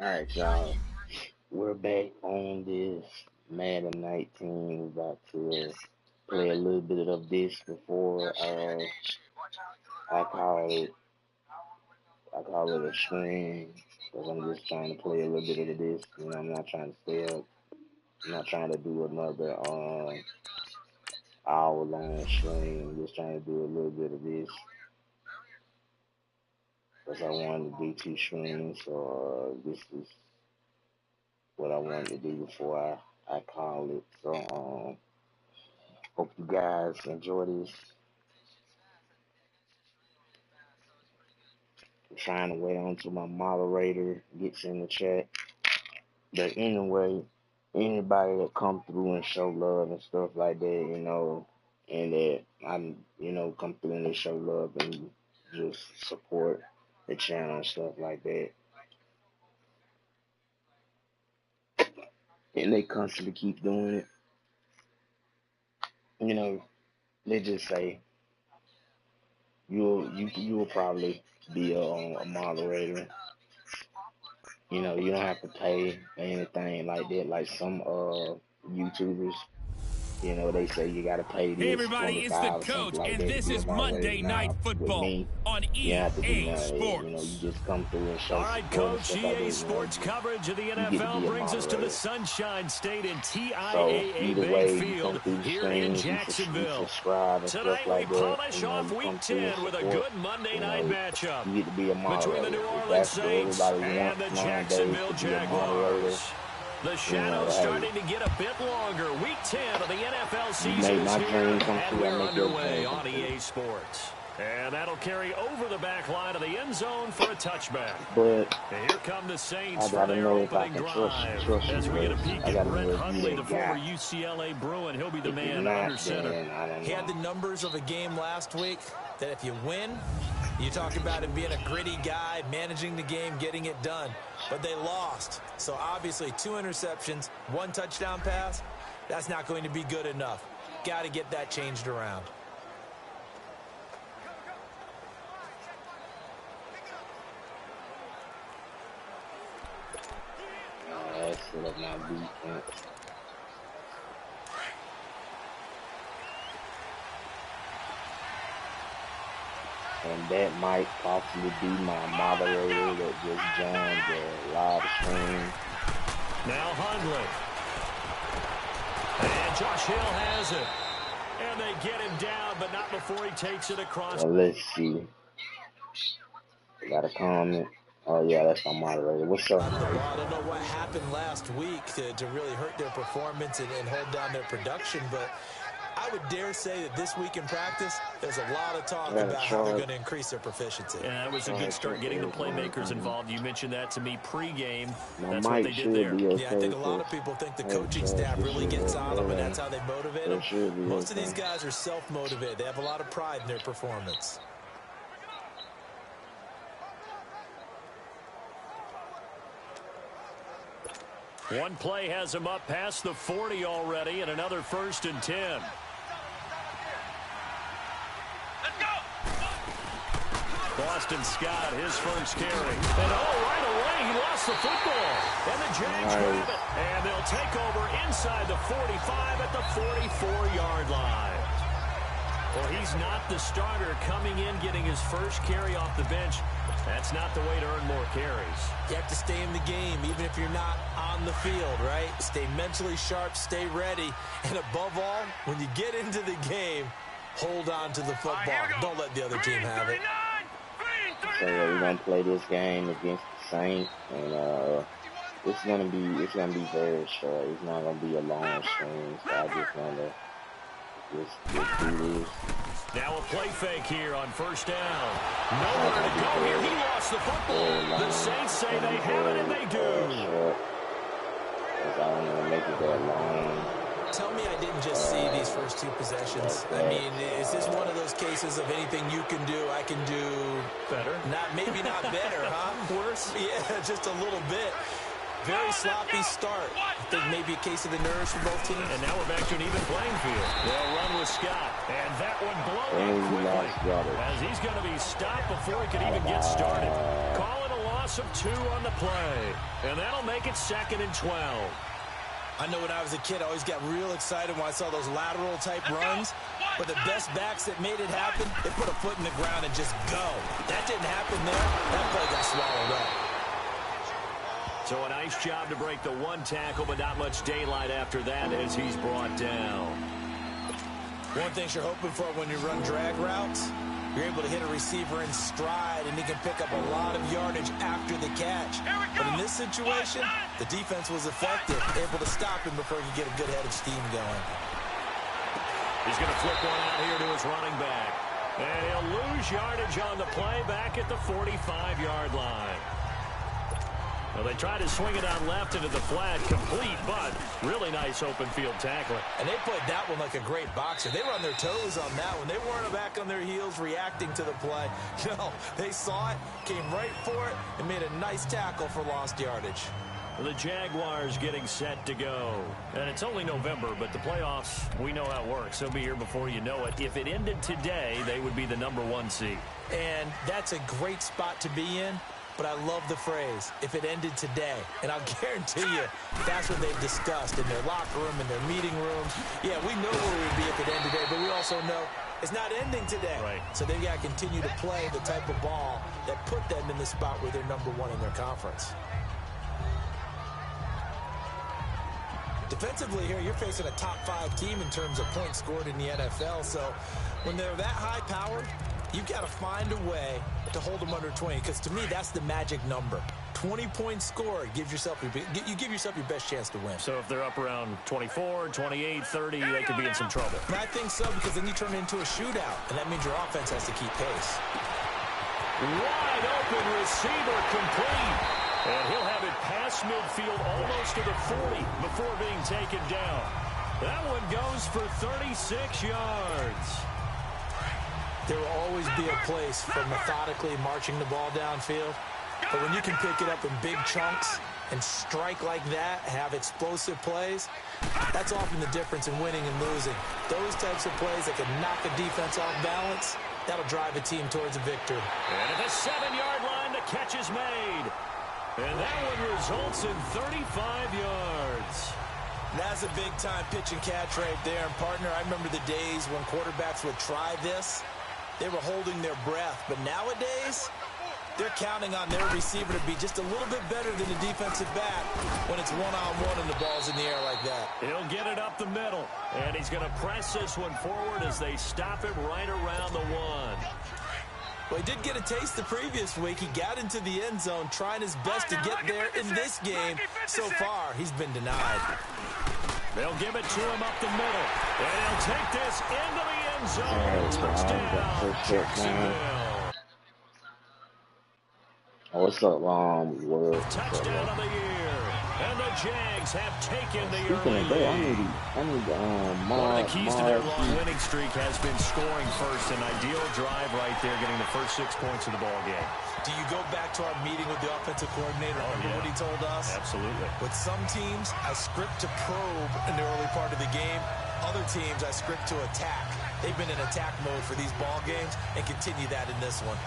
Alright, y'all. We're back on this Madden 19. We're about to play a little bit of this before I call it a stream, because I'm just trying to play a little bit of this. You know, I'm not trying to stay up. I'm not trying to do another hour long stream. I'm just trying to do a little bit of this, because I wanted to do 2 streams. So this is what I wanted to do before I call it. So hope you guys enjoy this. I'm trying to wait until my moderator gets in the chat. But anyway, anybody that come through and show love and stuff like that, you know, and that I'm, you know, come through and they show love and just support the channel and stuff like that. And they constantly keep doing it. You know, they just say you will probably be a moderator. You know, you don't have to pay or anything like that, like some YouTubers. You know, they say you gotta pay Hey this everybody, it's the 25 or something coach, like and that to this be a is moderator. Monday Night Now, with Football me, on you don't have to do EA none of that. You know, Sports. you just come through and show All right, support and Coach, stuff like that. EA You know, Sports coverage of the you get to NFL be a brings us to the moderator. Sunshine State and So TIAA either Bank way, you come Field through the here in streams, you Jacksonville. subscribe and stuff Tonight we like that. polish You know, off you Week come through and 10 with a support. good Monday You night know, matchup you get to be a between the moderator. New If Orleans that's what Saints everybody and wants the nowadays, Jacksonville to be a moderator, Jaguars. The you know, shadow's hey, starting to get a bit longer. Week 10 of the NFL you season make is my here, dream come and true, I we're make your underway dream come on true. EA Sports. And that'll carry over the back line of the end zone for a touchback. But And here come the Saints I for gotta their know if I opening can drive. trust you As we get a first. peek I at gotta Brett know if you Hundley, the that former guy. UCLA Bruin. He'll be the If you're man not, under center. then I don't He had the know. numbers of a game last week that if you win, you talk about him being a gritty guy, managing the game, getting it done. But they lost. So obviously 2 interceptions, 1 touchdown pass, that's not going to be good enough. Got to get that changed around. That's set up my defense. And that might possibly be my moderator that just joined the live stream. Now Hundley. And Josh Hill has it. And they get him down, but not before he takes it across. Well, let's see. I got a comment. Oh, yeah, that's my moderator. What's up, Out of the Mike? ball. I don't know what happened last week to really hurt their performance and hold down their production, but I would dare say that this week in practice, there's a lot of talk about how they're going to increase their proficiency. Yeah, that was a good start getting the playmakers involved. You mentioned that to me pregame. That's what they did there. Yeah, I think a lot of people think the coaching staff really gets on them, and that's how they motivate them. Most of these guys are self-motivated. They have a lot of pride in their performance. One play has him up past the 40 already, and another 1st and 10. Let's go! Boston Scott, his first carry. And right away, he lost the football. And the Jags grab it. And they'll take over inside the 45 at the 44-yard line. Well, he's not the starter coming in, getting his first carry off the bench. That's not the way to earn more carries. You have to stay in the game, even if you're not on the field, right? Stay mentally sharp, stay ready. And above all, when you get into the game, hold on to the football. Don't let the other team have it. So we're gonna play this game against the Saints, and it's gonna be very short. It's not gonna be a long stream, so I just wanna just do this. Now a play fake here on 1st down. Nowhere to go here. He lost the football. The Saints say they have it, and they do. I don't want to make it that long. Tell me I didn't just see these first 2 possessions. I mean, is this one of those cases of anything you can do, I can do better? Maybe not better, huh? Worse? Yeah, just a little bit. Very sloppy start. I think maybe a case of the nerves for both teams. And now we're back to an even playing field. They'll run with Scott. And that one blown quickly. As he's going to be stopped before he can even get started. Call it a loss of 2 on the play. And that'll make it 2nd and 12. I know when I was a kid, I always got real excited when I saw those lateral-type runs. But the best backs that made it happen, they put a foot in the ground and just go. That didn't happen there. That play got swallowed up. So a nice job to break the 1 tackle, but not much daylight after that as he's brought down. One thing you're hoping for when you run drag routes, you're able to hit a receiver in stride, and he can pick up a lot of yardage after the catch. But in this situation, the defense was effective, able to stop him before he could get a good head of steam going. He's going to flip one out here to his running back. And he'll lose yardage on the play back at the 45-yard line. Well, they tried to swing it out left into the flat, complete, but really nice open field tackling. And they played that one like a great boxer. They were on their toes on that one. They weren't back on their heels reacting to the play. No, they saw it, came right for it, and made a nice tackle for lost yardage. The Jaguars getting set to go. And it's only November, but the playoffs, we know how it works. They'll be here before you know it. If it ended today, they would be the #1 seed. And that's a great spot to be in. But I love the phrase, if it ended today. And I'll guarantee you, that's what they've discussed in their locker room, in their meeting rooms. Yeah, we know where we'd be if it ended today, but we also know it's not ending today. Right. So they've got to continue to play the type of ball that put them in the spot where they're #1 in their conference. Defensively here, you're facing a top 5 team in terms of points scored in the NFL. So when they're that high-powered, you've got to find a way to hold them under 20, because to me, that's the magic number. 20 points scored, you give yourself your best chance to win. So if they're up around 24, 28, 30, they could be in some trouble. And I think so, because then you turn it into a shootout, and that means your offense has to keep pace. Wide open receiver complete. And he'll have it past midfield almost to the 40 before being taken down. That one goes for 36 yards. There will always be a place for methodically marching the ball downfield. But when you can pick it up in big chunks and strike like that, have explosive plays, that's often the difference in winning and losing. Those types of plays that can knock a defense off balance, that'll drive a team towards a victory. And at the 7-yard line, the catch is made. And that one results in 35 yards. That's a big-time pitch and catch right there. And, partner, I remember the days when quarterbacks would try this. They were holding their breath. But nowadays, they're counting on their receiver to be just a little bit better than the defensive back when it's one-on-one and the ball's in the air like that. He'll get it up the middle. And he's going to press this one forward as they stop him right around the 1. Well, he did get a taste the previous week. He got into the end zone trying his best to get there in this game. So far, he's been denied. They'll give it to him up the middle. And he'll take this into the end zone. Touchdown, Jacksonville. What's up, world? Touchdown of the year. And the Jags have taken the early Speaking of that, lead. I need One of the keys to their long winning streak has been scoring first. An ideal drive right there, getting the first 6 points of the ball game. Do you go back to our meeting with the offensive coordinator? Remember what he told us? Absolutely. With some teams, I script to probe in the early part of the game. Other teams, I script to attack. They've been in attack mode for these ball games and continue that in this one.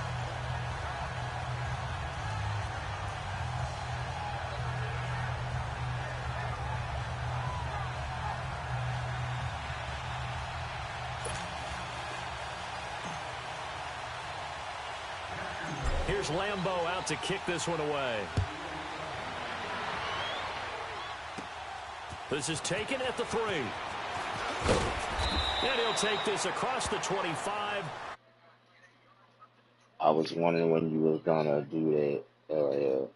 Here's Lambeau out to kick this one away. This is taken at the 3. And he'll take this across the 25. I was wondering when you was gonna do that.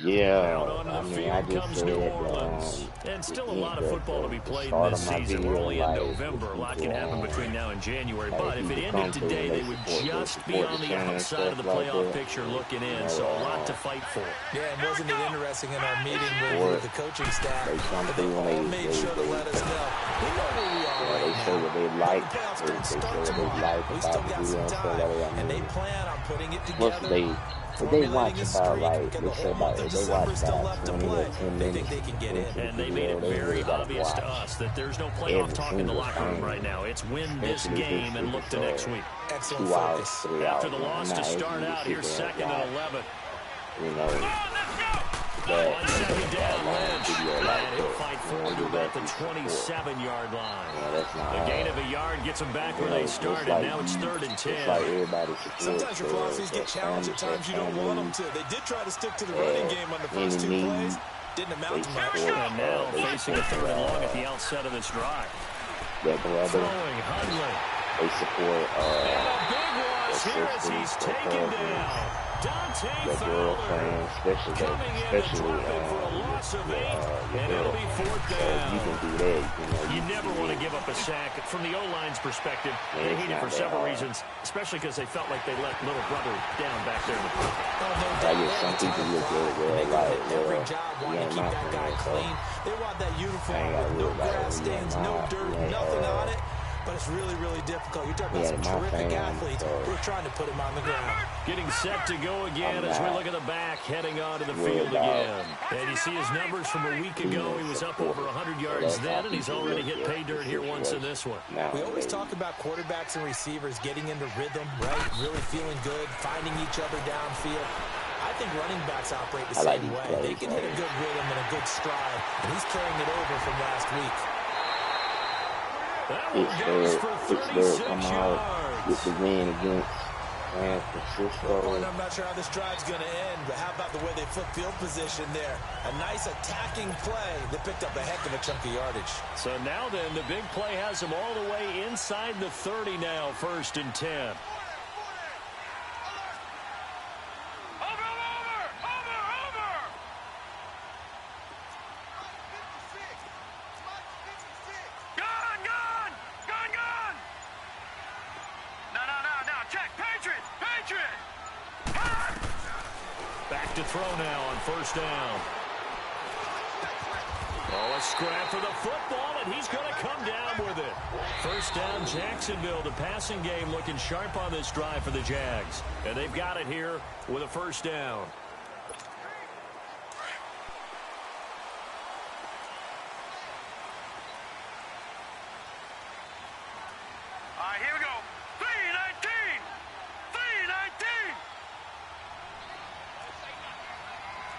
Yeah, I mean, I just said and still a lot of football to be played in this season. We're only in November. A lot can happen between now and January. But if it ended today, they would just be on the outside of the playoff picture looking in. So a lot to fight for. Yeah, and wasn't it interesting in our meeting with the coaching staff? They all made sure to let us know. We know where we are right now. They say what they like. The playoffs don't They start say what they tomorrow. like. We still got some time, and they plan on putting it together. Plus, they If they formulating watch a about streak. like, Got they the say whole month about, of if they watch December still about left to 20 or play. 10 They think minutes they can get in. And they made it they very really gotta obvious to watch us that there's no playoff every talk in the single locker room right thing, now. It's win this especially game and look to next week. Excellent 2 hours, focus. 3 After hours. the loss to start out, here's second and 11. You know, On second down, Lynch. video And like he'll that. fight forward to about the 27-yard line. Yeah, that's not A gain hard. of a yard gets them back where You know, they started. like now it's 3rd and 10. It's like everybody supports Sometimes your philosophies get challenged at times you don't want them to. They did try to stick to the running game on the first 2 plays. Didn't amount to much. And now facing a 3rd and long at the outset of this drive. Throwing Hundley. They support And a big loss here as he's taken down. Dante Fowler coming in and dropping for a loss of 8, and it'll be 4th down. You can do that. You never want to give up a sack. From the O-line's perspective, they hate it for several reasons, especially because they felt like they let little brother down back there in the pocket. I guess some people look at it like, Every job wanting to keep that guy clean. They want that uniform with no grass stains, no dirt, nothing on it. But it's really, really difficult. You're talking about some terrific athletes who are trying to put him on the ground. Getting set to go again as we look at the back, heading onto the field again. And you see his numbers from a week ago. He was up over 100 yards then, and he's already hit pay dirt here once in this one. We always talk about quarterbacks and receivers getting into rhythm, right? Really feeling good, finding each other downfield. I think running backs operate the same way. They can hit a good rhythm and a good stride, and he's carrying it over from last week. That one goes for 36 yards. With the win against San Francisco. I'm not sure how this drive's going to end, but how about the way they flip field position there? A nice attacking play that picked up a heck of a chunk of yardage. So now then, the big play has him all the way inside the 30 now, 1st and 10. Back to throw now on 1st down. Oh, a scrap for the football, and he's going to come down with it. 1st down, Jacksonville. The passing game looking sharp on this drive for the Jags. And they've got it here with a 1st down. All right, here we go. 319! 319!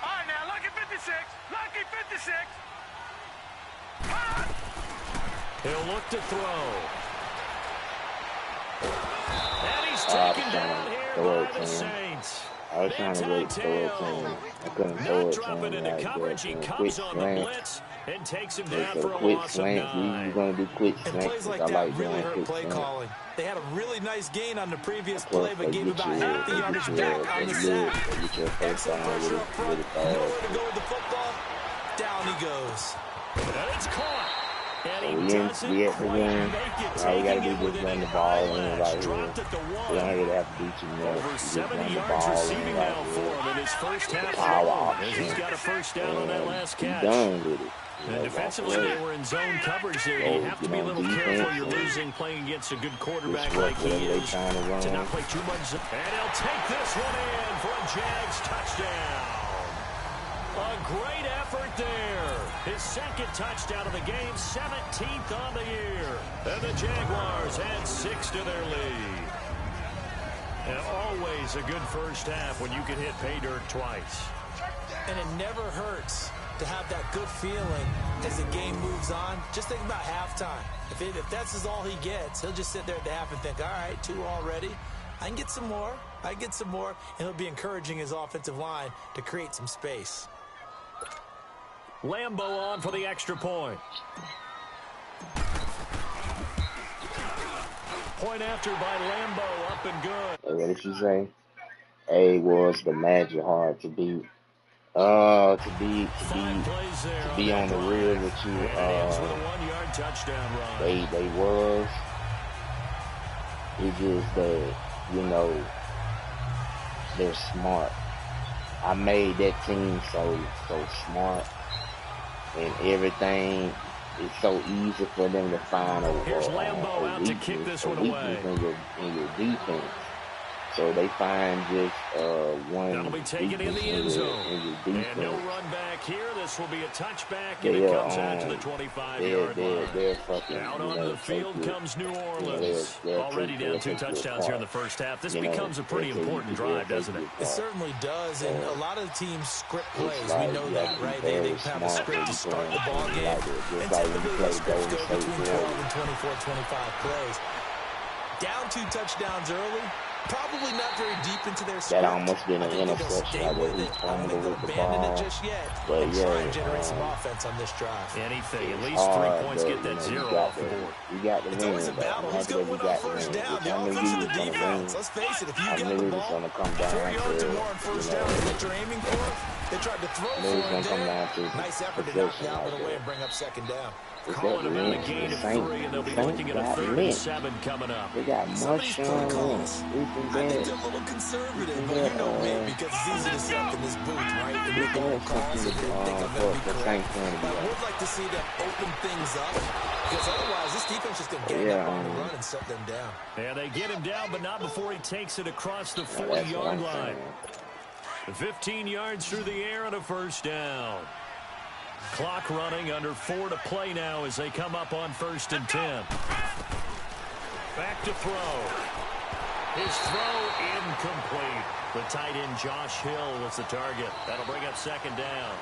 All right, now, lucky 56. Lucky 56. He'll look to throw. And he's taken down here by the Saints. I was trying to wait for it to I couldn't throw Not it dropping into like coverage. He comes on the blitz and takes him down for a quick loss of slants. 9. We're going to do quick And slants. plays like I that like really doing hurt quick play slants. calling. They had a really nice gain on the previous Plus, play, but gave about half the yardage back on the sack. Excellent pressure up front. Nowhere to go with the football. Down he goes. And it's caught. And he We doesn't have to quite win. make it. All we got to Taking do it is with run an the ball in eyelash. right here. Dropped at the We 1. don't really have to do too much. Over We just 70 run the yards ball receiving in now right for here. him in his first half Power throw. option. As he's got a 1st down on that last catch. Done with it. And defensively, they were in zone coverage there. You have to be a little careful. You're losing playing against a good quarterback like he is to not play too much. And he'll take this one in for a Jags touchdown. A great effort there. His 2nd touchdown of the game, 17th on the year. And the Jaguars add 6 to their lead. And always a good first half when you can hit pay dirt twice. And it never hurts to have that good feeling as the game moves on. Just think about halftime. If that's all he gets, he'll just sit there at the half and think, all right, 2 already. I can get some more. I can get some more. And he'll be encouraging his offensive line to create some space. Lambeau on for the extra point. Point after by Lambeau, up and good. What did she say? A was the magic hard to beat. To be on the real with you. With a 1-yard touchdown run. They was. It's just that, you know, they're smart. I made that team so smart, and everything is so easy for them to find Here's Lambeau out to kick this one away. In your defense. So they find just one. That'll be taken in the end zone. And no run back here. This will be a touchback, and it comes out to the 25-yard line. They're fucking, out onto the field comes New Orleans. Already down 2 touchdowns here in the first half. This becomes a pretty important drive, doesn't it? It certainly does, and a lot of the teams script plays. We know that, right? They have a script to start the ball game, and typically those scripts go between 12 and 24, 25 plays. Down 2 touchdowns early. Probably not very deep into their script. That almost been an interception. I don't think they'll abandon it just yet. But and try and generate some offense on this drive. Anything. At least 3 points get that 0 off the board. You got the win. It's always a battle. Who's going to win on first down? The offense or the defense? Let's face it. If you got the ball, 4 yards or more on first down is what you're aiming for. They tried to throw for it there. Nice effort to knock the outlet away and bring up second down. Calling them in a gain of 3, and they'll be looking at a 3rd and 7 coming up. They got much calls. I think they're a little conservative, but you know me, because it's easy to suck in this booth, right? And we call calls and they think I'm going to be correct. But I would like to see them open things up, because otherwise this defense is going to gang up on the run and shut them down. And they get him down, but not before he takes it across the 40-yard line. 15 yards through the air and a first down. Clock running, under 4 to play now as they come up on 1st and 10. Back to throw. His throw incomplete. The tight end Josh Hill was the target. That'll bring up 2nd down.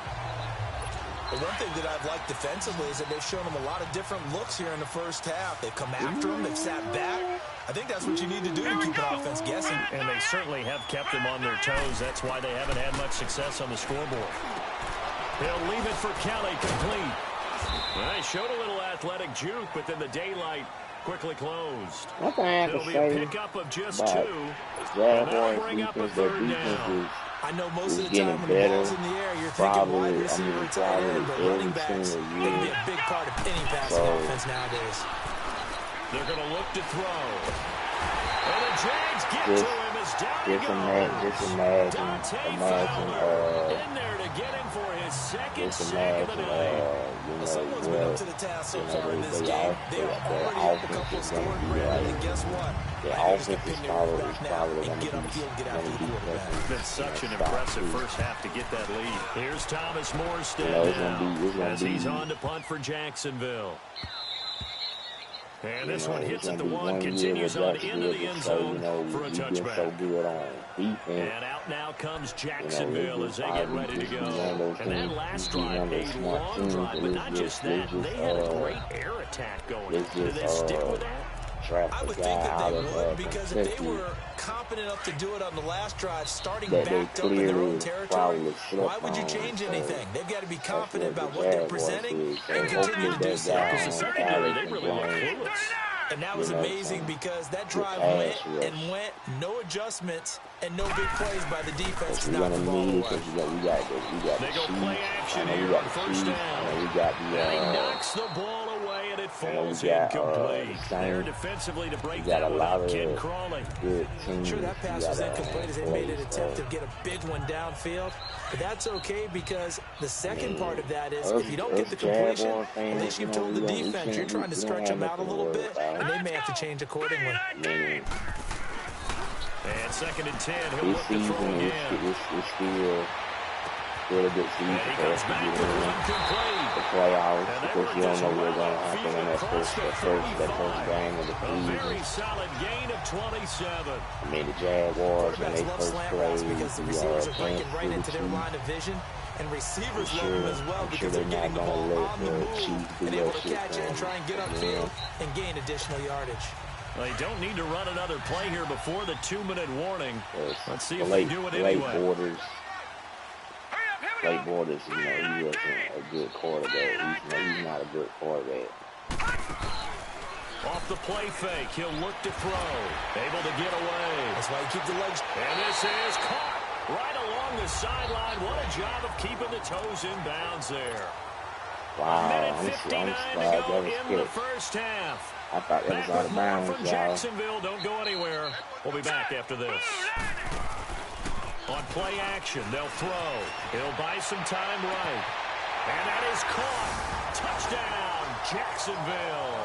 The one thing that I've liked defensively is that they've shown him a lot of different looks here in the first half. They've come after him. They've sat back. I think that's what you need to do to keep an offense guessing. And they certainly have kept them on their toes. That's why they haven't had much success on the scoreboard. They'll leave it for Kelly, complete. Well, they showed a little athletic juke, but then the daylight quickly closed. It'll be a pickup of just 2. And that'll bring up a 3rd down. I know most of the time when the ball's in the air, you're thinking wide receiver and tight end, but running backs, they can be a big part of any passing offense nowadays. They're going to look to throw. And the Jags get to him as down he goes. Dante Fowler in there to get him for his 2nd sack of the night. Someone's been up to the task so far in this game. They are already up a couple of scoring ground, and guess what? I just pick their quarterback now and get upfield, get after the quarterback. It's been such an impressive first half to get that lead. Here's Thomas Morstead now as he's on to punt for Jacksonville. And this one hits at the 1, continues on into the end zone for a touchback. And out now comes Jacksonville as they get ready to go. And that last drive, a long drive, but not just that, they had a great air attack going. Did they stick with that? I would think that they would, because if they were competent enough to do it on the last drive, starting backed up in their own territory, why would you change anything? They've got to be confident about what they're presenting and continue to do so. Because the secondary, they really look clueless. And that was amazing because that drive went and went, no adjustments, and no big plays by the defense to knock the ball away. They go play action here on 1st down. And he knocks the ball away, and it falls incomplete. There defensively to break that one up, Ken Crawley. Sure, that pass was incomplete as they made an attempt to get a big one downfield. But that's okay, because the second part of that is if you don't get the completion, at least you've told the defense you're trying to stretch them out a little bit, and they may have to change accordingly. And 2nd and 10, he'll look to throw again. Still a good season for us to get in the playoffs, because you don't know what's going to happen in that first game of the season. A very solid gain of 27. I mean, the Jaguars, when they first played, because the receivers are breaking right into their line of vision, and receivers love them as well because they're getting the ball on the move and able to catch it and try and get upfield and gain additional yardage. They don't need to run another play here before the 2-minute warning. Let's see if they do it anyway. Blake Bortles, he wasn't a good quarterback. He's not a good quarterback. Off the play fake, he'll look to throw. Able to get away. That's why you keep the legs. And this is caught right along the sideline. What a job of keeping the toes in bounds there. Wow, A minute 59 to go in the first half. I thought that was out of bounds, from Jacksonville. Don't go anywhere. We'll be back after this. On play action, they'll throw. He'll buy some time right. And that is caught. Touchdown, Jacksonville.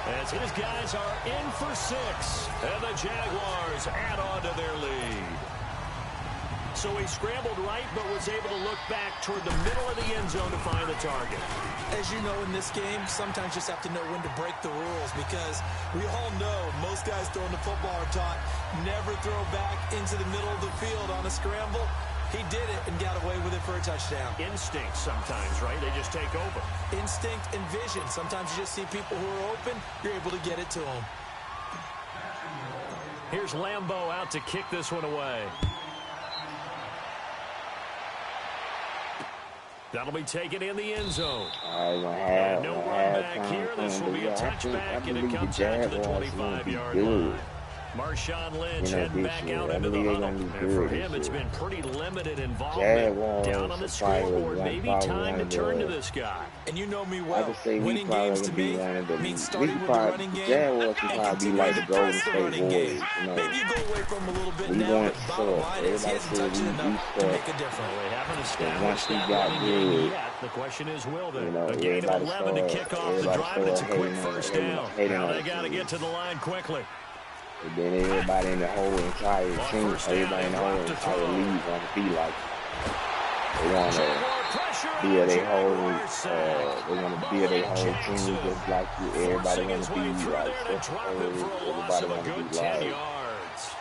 as his guys are in for 6. And the Jaguars add on to their lead. So he scrambled right, but was able to look back toward the middle of the end zone to find the target. As you know, in this game, sometimes you just have to know when to break the rules, because we all know most guys throwing the football are taught never throw back into the middle of the field on a scramble. He did it and got away with it for a touchdown. Instinct sometimes, right? They just take over. Instinct and vision. Sometimes you just see people who are open, you're able to get it to them. Here's Lambeau out to kick this one away. That'll be taken in the end zone. And no run back here. This will be a touchback, and it comes out to the 25-yard line. Marshawn Lynch heading back out into the huddle. And for him, it's been pretty limited involvement. Down on the scoreboard, maybe time to turn to this guy. And you know me well. Winning games to me means starting with the running game and continuing to press the running game. Maybe you go away from him a little bit now, but bottom line is he hasn't touched it enough to make a difference. They haven't established that running game yet. The question is, will they? A gain of 11 to kick off the drive, and it's a quick first down. Now they got to get to the line quickly. And then everybody in the whole entire team, everybody in the whole entire league want to be like they want to build their whole, they want to build their whole team just like you. Everybody want to be like everybody want to be like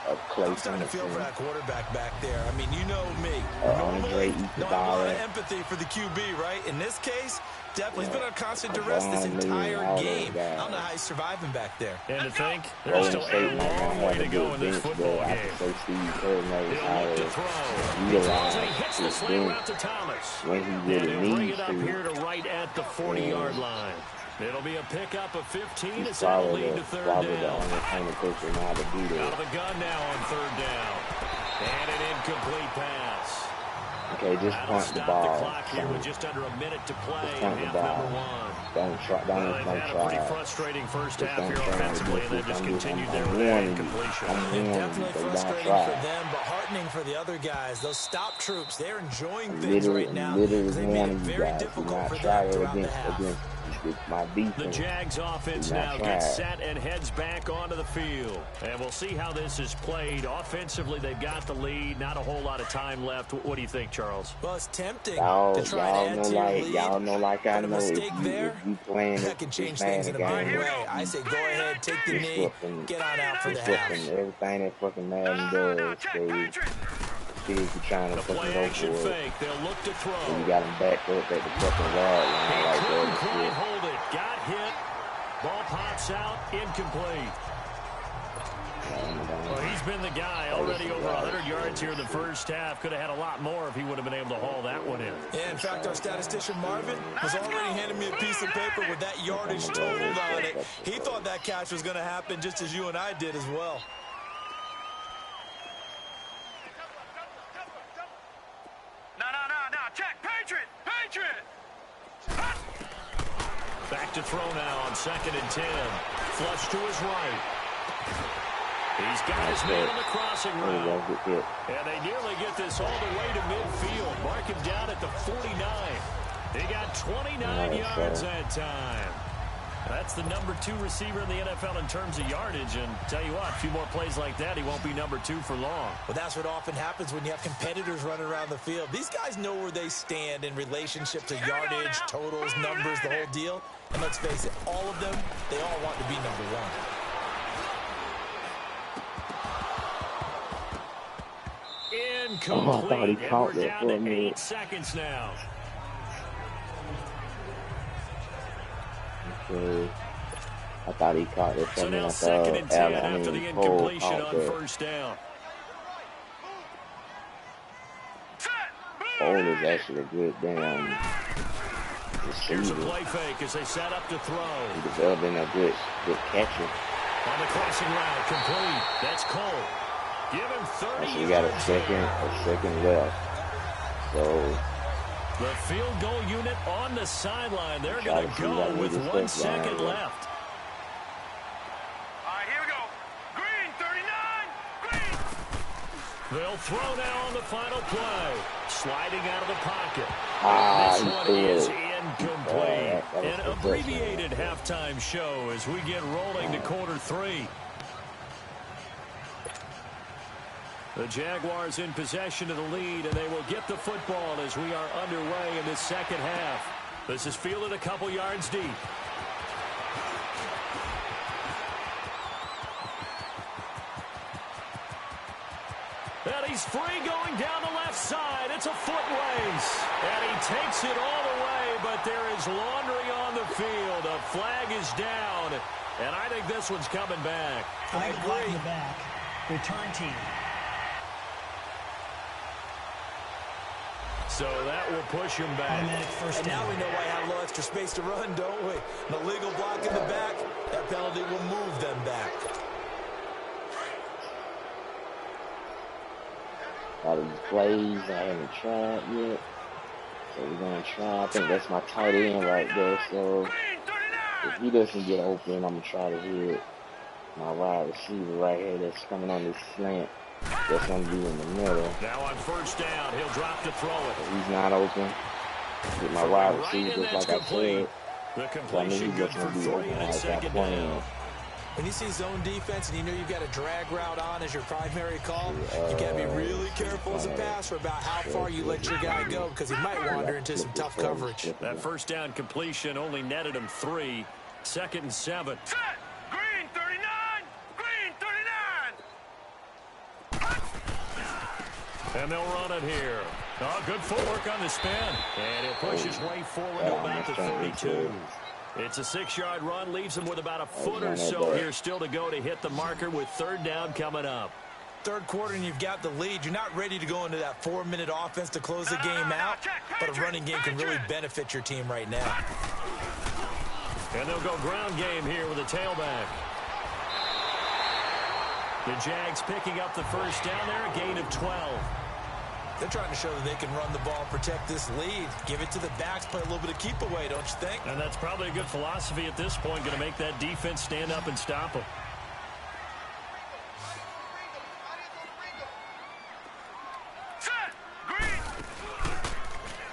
a Clay I'm starting to feel for that quarterback back there. I mean, you know me. Normally, don't have a lot of empathy for the QB, right? In this case, definitely he's been on constant duress this entire game. I don't know how he's surviving back there. And to think, there's still a long way to go in this football game. He'll look to throw. He throws and he hits the slant route to Thomas. And he'll bring it up here to right at the 40-yard line. It'll be a pickup of 15 to set a lead to third down. Out of the gun now on third down. And an incomplete pass. Okay, just punt the ball. The clock here with just under a minute to play in half number 1. Don't try. They've had a pretty frustrating first half here offensively, and then just continued there with that incompletion. Definitely frustrating for them, but heartening for the other guys. Those stop troops, they're enjoying things right now. They made it very difficult for them throughout the half. The Jags offense now gets set and heads back onto the field. And we'll see how this is played. Offensively, they've got the lead. Not a whole lot of time left. What do you think, Charles? Well, it's tempting to try and add to your lead. Y'all know like I know if you playing that can change things in a big way. I say go ahead, take the knee, get on out for the half. Everything that fucking Madden does, kids are trying to fucking go for it. Fake. They'll look to throw. And you got him back up at the fucking yard line like that. Couldn't hold it. Got hit. Ball pops out. Incomplete. Well, he's been the guy already over 100 yards here in the first half. Could have had a lot more if he would have been able to haul that one in. Yeah, in fact, our statistician Marvin was already handing me a piece of paper with that yardage totaled on it. He thought that catch was going to happen just as you and I did as well. Check. Patriot. Back to throw now on 2nd and 10. Flush to his right. He's got his man on the crossing route. And they nearly get this all the way to midfield. Mark him down at the 49. They got 29 yards that time. That's the number 2 receiver in the NFL in terms of yardage. And tell you what, a few more plays like that, he won't be number 2 for long. Well, that's what often happens when you have competitors running around the field. These guys know where they stand in relationship to yardage, totals, numbers, the whole deal. And let's face it, all of them, they all want to be number 1. Incomplete. He caught And we're down to 8 seconds now. I thought he caught it. So now 2nd and 10 after the incompletion on first down. Cole is actually a good damn Here's a receiver. play fake as they set up to throw. He developing a good catcher. On the crossing route, complete. That's Cole. Give him 30 So we got a second left. So the field goal unit on the sideline. They're going to go with 1 second left. All right, here we go. Green, 39. Green. They'll throw now on the final play. Sliding out of the pocket. he This one threw is it. incomplete. An abbreviated halftime show as we get rolling to quarter 3. The Jaguars in possession of the lead, and they will get the football as we are underway in this second half. This is fielded a couple yards deep. And he's free going down the left side. It's a foot race. And he takes it all the way, but there is laundry on the field. A flag is down, and I think this one's coming back. I agree. Back. Return team. So that will push him back. And now we know why I have a little extra space to run, don't we? An illegal block in the back. That penalty will move them back. All these plays I haven't tried yet. So we're going to try. I think that's my tight end right there. So if he doesn't get open, I'm going to try to hit my wide receiver right here that's coming on this slant. That's going to be in the middle. Now on first down, he'll drop to throw it. He's not open. Get my wide receiver just like I said. The completion good for 3 and it's second down. When you see zone defense and you know you've got a drag route on as your primary call, you got to be really careful as a passer about how far you let your guy go because he might wander into some tough coverage. That first down completion only netted him 3. 2nd and 7. Set. Green 39. Green 39. And they'll run it here. Oh, good footwork on the spin. And he'll push his way forward to about the 32. It's a 6-yard run, leaves him with about a foot or so here still to go to hit the marker with 3rd down coming up. Third quarter and you've got the lead. You're not ready to go into that 4-minute offense to close the game out, but a running game can really benefit your team right now. And they'll go ground game here with a tailback. The Jags picking up the first down there, a gain of 12. They're trying to show that they can run the ball, protect this lead, give it to the backs, play a little bit of keep away, don't you think? And that's probably a good philosophy at this point, going to make that defense stand up and stop them.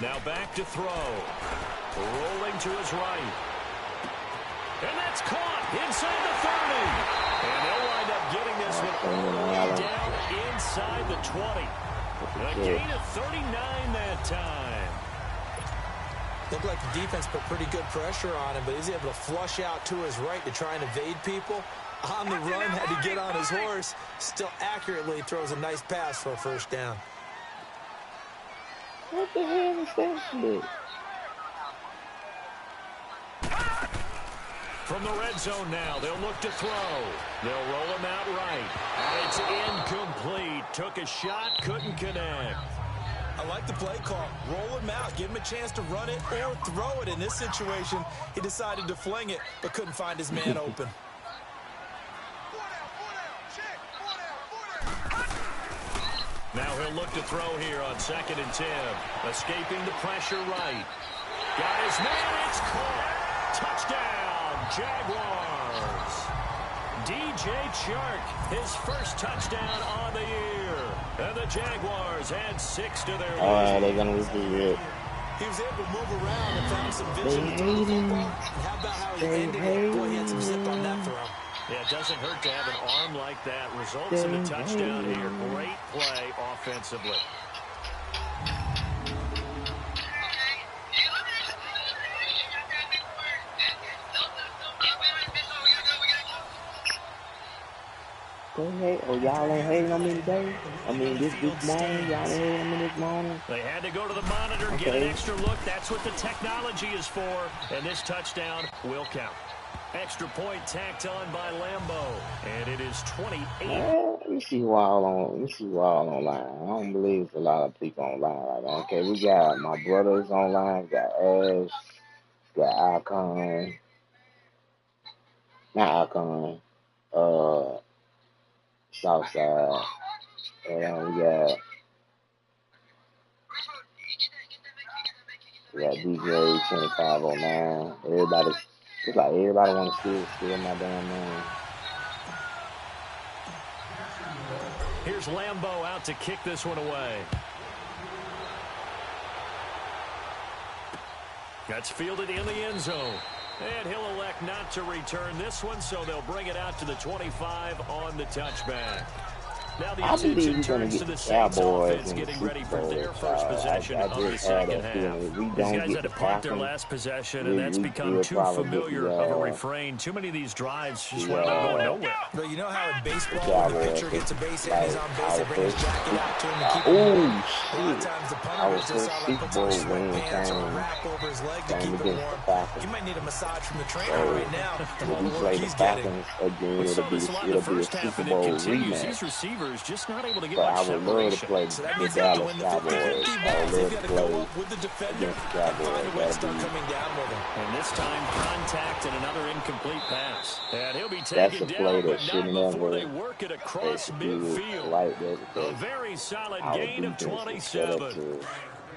Now back to throw. Rolling to his right. And that's caught inside the 30. And they'll wind up getting this one all the way down inside the 20. A gain of 39 that time. Looked like the defense put pretty good pressure on him, but he's able to flush out to his right to try and evade people. On the run, had to get on his horse. Still accurately throws a nice pass for a first down. What the hell is that shit? From the red zone now, they'll look to throw. They'll roll him out right. And it's incomplete. Took a shot, couldn't connect. I like the play call. Roll him out. Give him a chance to run it or throw it. In this situation, he decided to fling it, but couldn't find his man open. Now he'll look to throw here on 2nd and 10. Escaping the pressure right. Got his man. It's caught. Touchdown, Jaguars. DJ Chark, his first touchdown on the year. And the Jaguars add 6 to their lead. They're going to repeat it. He was able to move around and found some vision to throw the football. And how about how he ended it? Boy, he had some zip on that throw. Yeah, it doesn't hurt to have an arm like that. Results in a touchdown here. Great play offensively. Go ahead. Oh, y'all ain't hating on me today? I mean, this morning, y'all ain't hating on me this morning? They had to go to the monitor and get an extra look. That's what the technology is for. And this touchdown will count. Extra point tacked on by Lambeau. And it is 28. Let me see who all online. I don't believe it's a lot of people online right now. Okay, we got my brothers online. We got Ash. Got Icon. Not Icon. Southside. And we got DJ 2509. Everybody, it's like everybody want to steal my damn name. Here's Lambeau out to kick this one away. That's fielded in the end zone. And he'll elect not to return this one, so they'll bring it out to the 25 on the touchback. Now the attention turns to the Saints offense getting ready for their first possession of the second half. These guys had to punt their last possession, and that's become too familiar of a refrain. Too many of these drives just wind up going nowhere. But you know how in baseball, when the pitcher gets a base hit and he's on base, they bring his jacket out to him to keep him warm. A lot of times the punter just saw that puts on sweatpants or a wrap over his leg to keep it warm. You might need a massage from the trainer right now from all the work he's getting. We saw this a lot in the first half, and it continues. These receivers just not able to get much separation. So that means they have to win the 50-50 balls. They've got to go up with the defender and find a way to start coming down with him. And this time, contact and another incomplete pass. And he'll be taken down, but not before they work it across midfield. A very solid gain of 27.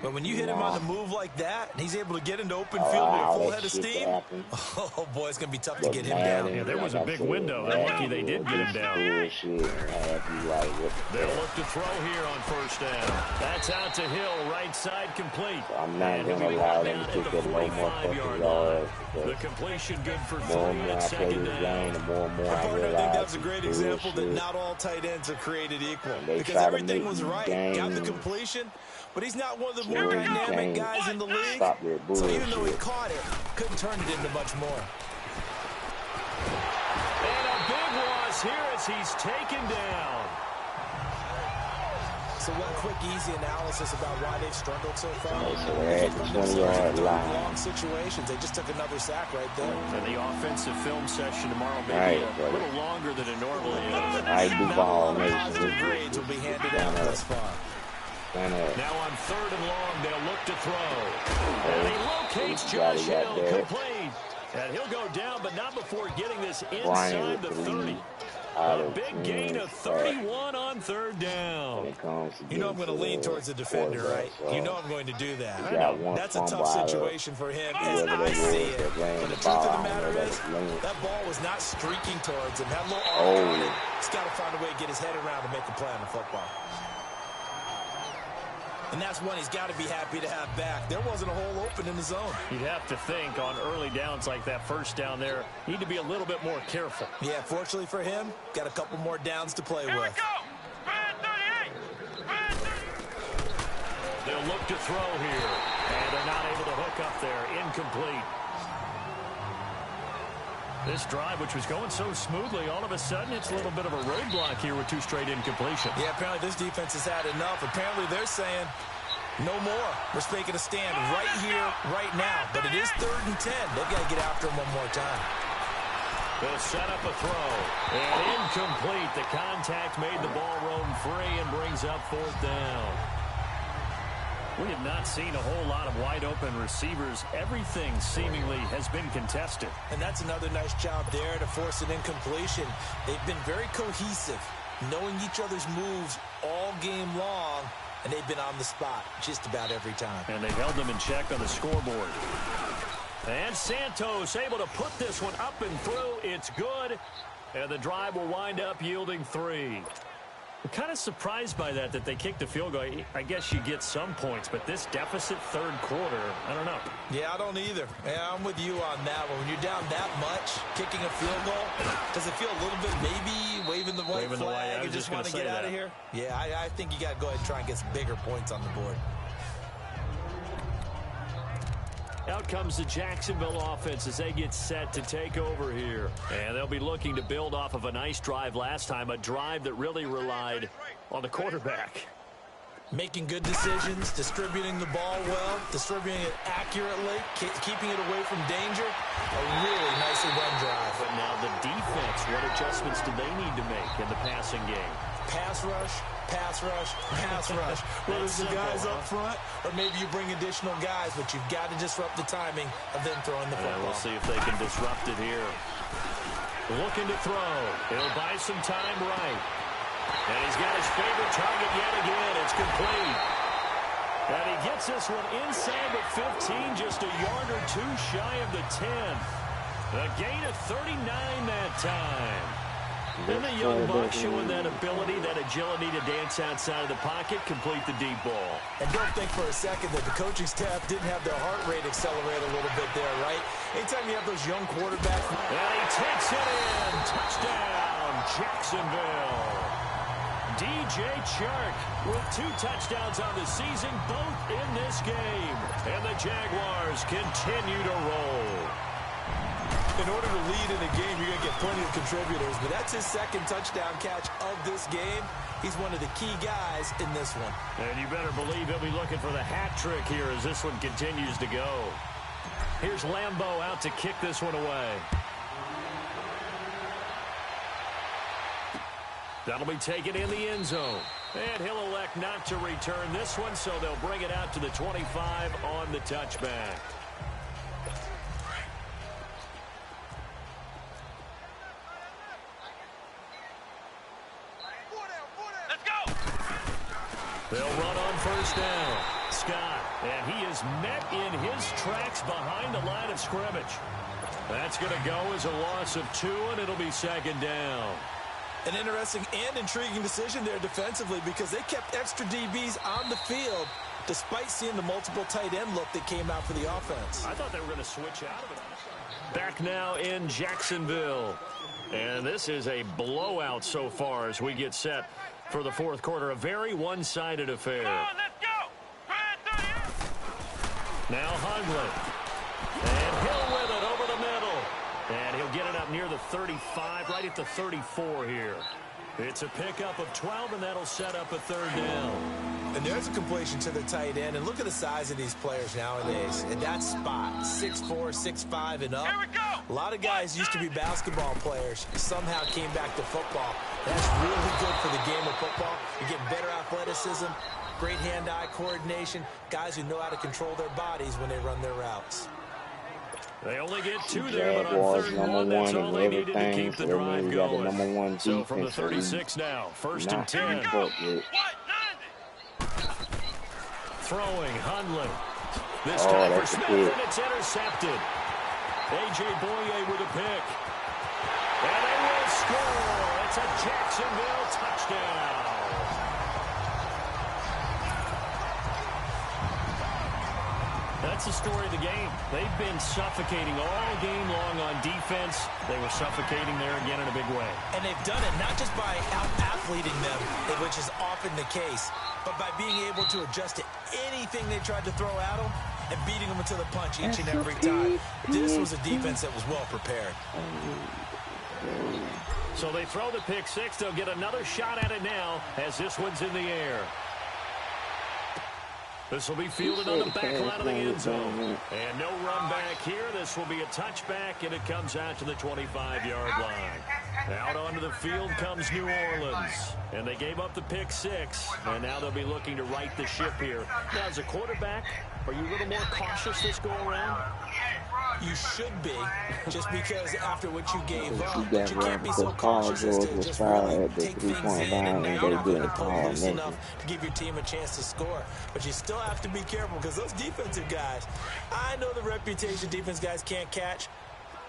But when you hit him on the move like that, and he's able to get into open field with a full head of steam, oh, boy, it's going to be tough to get him down. Yeah, there was a big window. They're lucky they did get him down. They'll look to throw here on first down. That's out to Hill, right side complete. I'm not going to allow them to get no more fucking yards. The completion good for 3 on second down. The more and more I think realize that's a great example that not all tight ends are created equal. Because everything was right. Got the completion. But he's not one of the more dynamic guys in the league. So even though he caught it, couldn't turn it into much more. And a big loss here as he's taken down. So one quick, easy analysis about why they've struggled so far. They're at the 20-yard line. Long situations. They just took another sack right there. And the offensive film session tomorrow may be a little longer than it normally is. Duval positive grades will be handed out thus far. Now on 3rd and long, they'll look to throw. And he locates Josh Hill, complete. And he'll go down, but not before getting this inside the 30. A big gain of 31 on 3rd down. You know I'm going to lean towards the defender, right? You know I'm going to do that. That's a tough situation for him as I see it. But the truth of the matter is, that ball was not streaking towards him. That little arc on it, he's got to find a way to get his head around to make a play on the football. And that's one he's got to be happy to have back. There wasn't a hole open in the zone. You'd have to think on early downs like that first down there, need to be a little bit more careful. Yeah, fortunately for him, got a couple more downs to play with. They'll look to throw here. And they're not able to hook up there. Incomplete. This drive, which was going so smoothly, all of a sudden it's a little bit of a roadblock here with 2 straight incompletions. Yeah, apparently this defense has had enough. Apparently they're saying, no more. We're making a stand right here, right now. But it is 3rd and 10. They've got to get after him one more time. They'll set up a throw. And incomplete. The contact made the ball roam free and brings up 4th down. We have not seen a whole lot of wide-open receivers. Everything seemingly has been contested. And that's another nice job there to force an incompletion. They've been very cohesive, knowing each other's moves all game long, and they've been on the spot just about every time. And they held them in check on the scoreboard. And Santos able to put this one up and through. It's good. And the drive will wind up yielding 3. I'm kind of surprised by that they kicked the field goal. I guess you get some points, but this deficit 3rd quarter, I don't know. Yeah, I don't either. Yeah, I'm with you on that one. When you're down that much, kicking a field goal, does it feel a little bit maybe waving the white flag and just want to get out of here? Yeah, I think you got to go ahead and try and get some bigger points on the board. Out comes the Jacksonville offense as they get set to take over here. And they'll be looking to build off of a nice drive last time, a drive that really relied on the quarterback. Making good decisions, distributing the ball well, distributing it accurately, keeping it away from danger. A really nicely run drive. But now the defense, what adjustments do they need to make in the passing game? Pass rush, pass rush, pass rush. Whether it's the guys up front or maybe you bring additional guys, but you've got to disrupt the timing of them throwing the football. We'll see if they can disrupt it here. Looking to throw. He'll buy some time right. And he's got his favorite target yet again. It's complete. And he gets this one inside the 15, just a yard or 2 shy of the 10. A gain of 39 that time. And the young buck showing that ability, that agility to dance outside of the pocket, complete the deep ball. And don't think for a second that the coaching staff didn't have their heart rate accelerate a little bit there, right? Anytime you have those young quarterbacks. And he takes it in. Touchdown, Jacksonville. DJ Chark with 2 touchdowns on the season, both in this game. And the Jaguars continue to roll. In order to lead in a game, you're going to get plenty of contributors, but that's his 2nd touchdown catch of this game. He's one of the key guys in this one. And you better believe he'll be looking for the hat trick here as this one continues to go. Here's Lambeau out to kick this one away. That'll be taken in the end zone. And he'll elect not to return this one, so they'll bring it out to the 25 on the touchback. They'll run on first down. Scott, and he is met in his tracks behind the line of scrimmage. That's going to go as a loss of 2, and it'll be 2nd down. An interesting and intriguing decision there defensively because they kept extra DBs on the field despite seeing the multiple tight end look that came out for the offense. I thought they were going to switch out of it. Back now in Jacksonville. And this is a blowout so far as we get set for the 4th quarter. A very one-sided affair. Come on, let's go. Now Hundley. And Hill with it over the middle. And he'll get it up near the 35, right at the 34 here. It's a pickup of 12, and that'll set up a 3rd down. And there's a completion to the tight end. And look at the size of these players nowadays. In that spot, 6'4", 6'5", and up. Here we go. A lot of guys used to be basketball players, somehow came back to football. That's really good for the game of football. You get better athleticism, great hand-eye coordination, guys who know how to control their bodies when they run their routes. They only get 2 there, but on 3rd and 1, that's all they needed to keep the drive going. So from the 36 now, 1st and 10. Throwing, Hundley. This time for Smith, and it's intercepted. A.J. Boye with a pick. And they will score. It's a Jacksonville touchdown. That's the story of the game. They've been suffocating all game long on defense. They were suffocating there again in a big way. And they've done it not just by out-athleting them, which is often the case, but by being able to adjust to anything they tried to throw at them and beating them into the punch each and every time. This was a defense that was well prepared. So they throw the pick 6. They'll get another shot at it now as this one's in the air. This will be fielded on the back line of the end zone. And no run back here. This will be a touchback, and it comes out to the 25-yard line. Out onto the field comes New Orleans. And they gave up the pick 6. And now they'll be looking to right the ship here. Now, as a quarterback, are you a little more cautious this go-around? You should be, just because after what you gave up, but you can't be so cautious as to just really take things in and now you're going to play loose enough to give your team a chance to score. But you still have to be careful because those defensive guys, I know the reputation defense guys can't catch.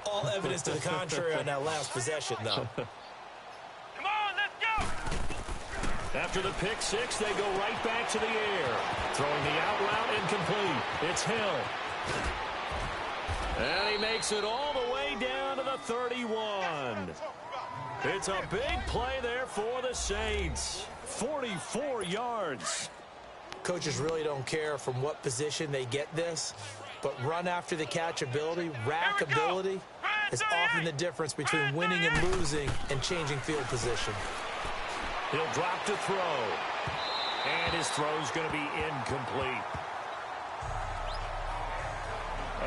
All evidence to the contrary on that last possession, though. Come on, let's go. After the pick 6, they go right back to the air. Throwing the out route incomplete. It's Hill. And he makes it all the way down to the 31. It's a big play there for the Saints. 44 yards. Coaches really don't care from what position they get this, but run after the catch ability, rack ability, is often the difference between winning and losing and changing field position. He'll drop to throw. And his throw's going to be incomplete.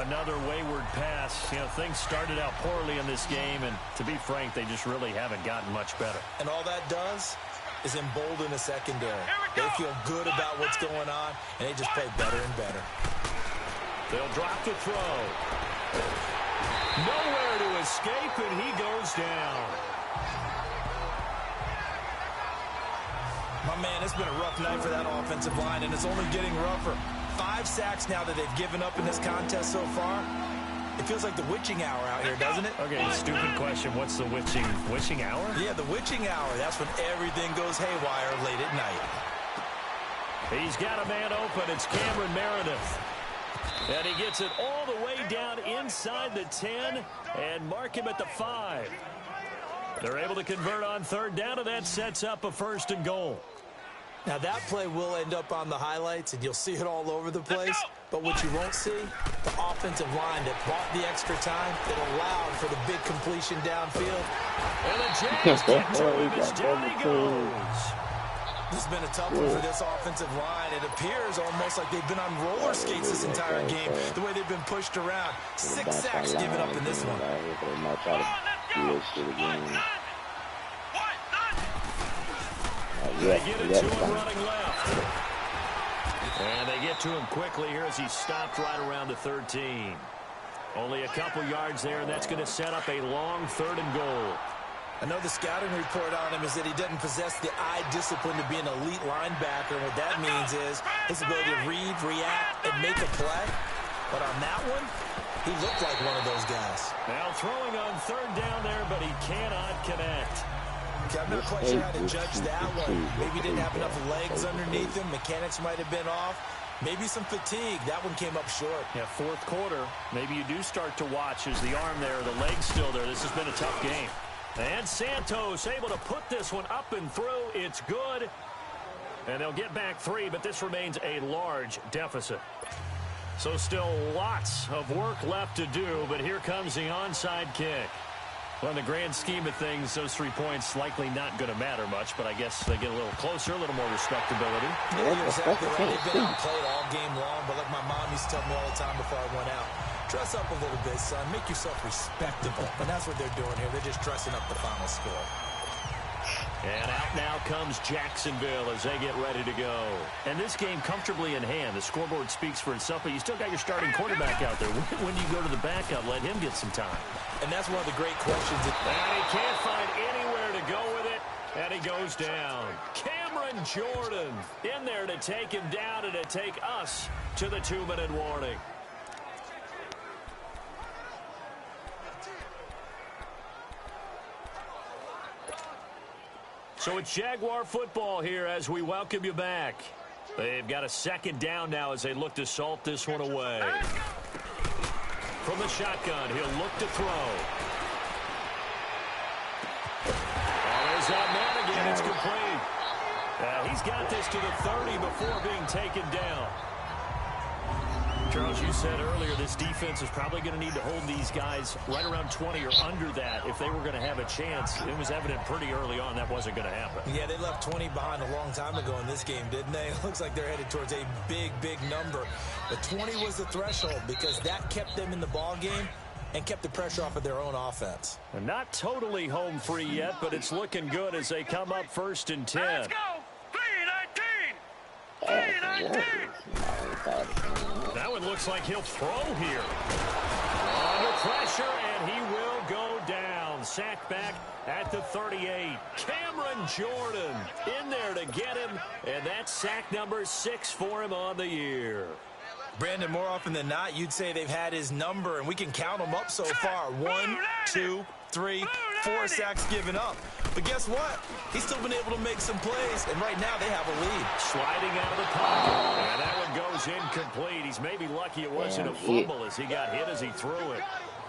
Another wayward pass. You know, things started out poorly in this game, and to be frank, they just really haven't gotten much better. And all that does is embolden the secondary. They feel good about what's going on, and they just play better and better. They'll drop the throw. Nowhere to escape, and he goes down. My man, it's been a rough night for that offensive line, and it's only getting rougher. 5 sacks now that they've given up in this contest so far. It feels like the witching hour out here, doesn't it? Okay, stupid question. What's the witching hour? Yeah, the witching hour. That's when everything goes haywire late at night. He's got a man open. It's Cameron Meredith. And he gets it all the way down inside the 10 and mark him at the 5. They're able to convert on third down, and that sets up a 1st and goal. Now, that play will end up on the highlights, and you'll see it all over the place. But what you won't see, the offensive line that bought the extra time, that allowed for the big completion downfield. And the Jags get to him as down he goes. This has been a tough one for this offensive line. It appears almost like they've been on roller skates this entire game, the way they've been pushed around. 6 sacks given up in this one. They get it to him running left. And they get to him quickly here as he stopped right around the 13. Only a couple yards there, and that's going to set up a long 3rd and goal. I know the scouting report on him is that he doesn't possess the eye discipline to be an elite linebacker. What that means is his ability to read, react, and make a play. But on that one, he looked like one of those guys. Now throwing on 3rd down there, but he cannot connect. Okay, I'm not quite sure how to judge that one. Maybe he didn't have enough legs underneath him. Mechanics might have been off. Maybe some fatigue. That one came up short. Yeah, 4th quarter. Maybe you do start to watch as the arm there, the leg's still there. This has been a tough game. And Santos able to put this one up and through. It's good. And they'll get back 3, but this remains a large deficit. So still lots of work left to do, but here comes the onside kick. Well, in the grand scheme of things, those 3 points likely not going to matter much, but I guess they get a little closer, a little more respectability. Yeah, you're exactly right. They've been outplayed all game long, but like my mom used to tell me all the time before I went out, dress up a little bit, son. Make yourself respectable. And that's what they're doing here. They're just dressing up the final score. And out now comes Jacksonville as they get ready to go. And this game comfortably in hand. The scoreboard speaks for itself, but you still got your starting quarterback out there. When do you go to the backup, let him get some time? And that's one of the great questions. And he can't find anywhere to go with it, and he goes down. Cameron Jordan in there to take him down and to take us to the 2-minute warning. So it's Jaguar football here as we welcome you back. They've got a 2nd down now as they look to salt this one away. From the shotgun, he'll look to throw. And there's that man again. It's complete. He's got this to the 30 before being taken down. Charles, you said earlier this defense is probably going to need to hold these guys right around 20 or under that if they were going to have a chance. It was evident pretty early on that wasn't going to happen. Yeah, they left 20 behind a long time ago in this game, didn't they? It looks like they're headed towards a big, big number. But 20 was the threshold because that kept them in the ball game and kept the pressure off of their own offense. And not totally home free yet, but it's looking good as they come up 1st and 10. Let's go! 3-19! 3-19! That one looks like he'll throw here. Under pressure, and he will go down. Sacked back at the 38. Cameron Jordan in there to get him, and that's sack number 6 for him on the year. Brandon, more often than not, you'd say they've had his number, and we can count them up so far. 1, 2, 3, 4 sacks given up. But guess what? He's still been able to make some plays, and right now they have a lead. Sliding out of the pocket, and that one goes incomplete. He's maybe lucky it wasn't a fumble as he got hit as he threw it.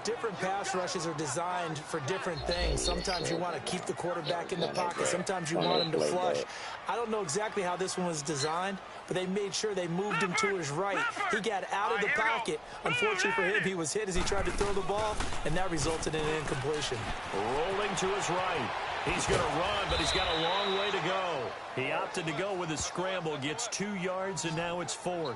Different pass rushes are designed for different things. Sometimes you want to keep the quarterback in the pocket. Sometimes you want him to flush. I don't know exactly how this one was designed, but they made sure they moved him to his right. He got out of the pocket. Unfortunately for him, he was hit as he tried to throw the ball, and that resulted in an incompletion. Rolling to his right. He's going to run, but he's got a long way to go. He opted to go with a scramble, gets 2 yards, and now it's 4th.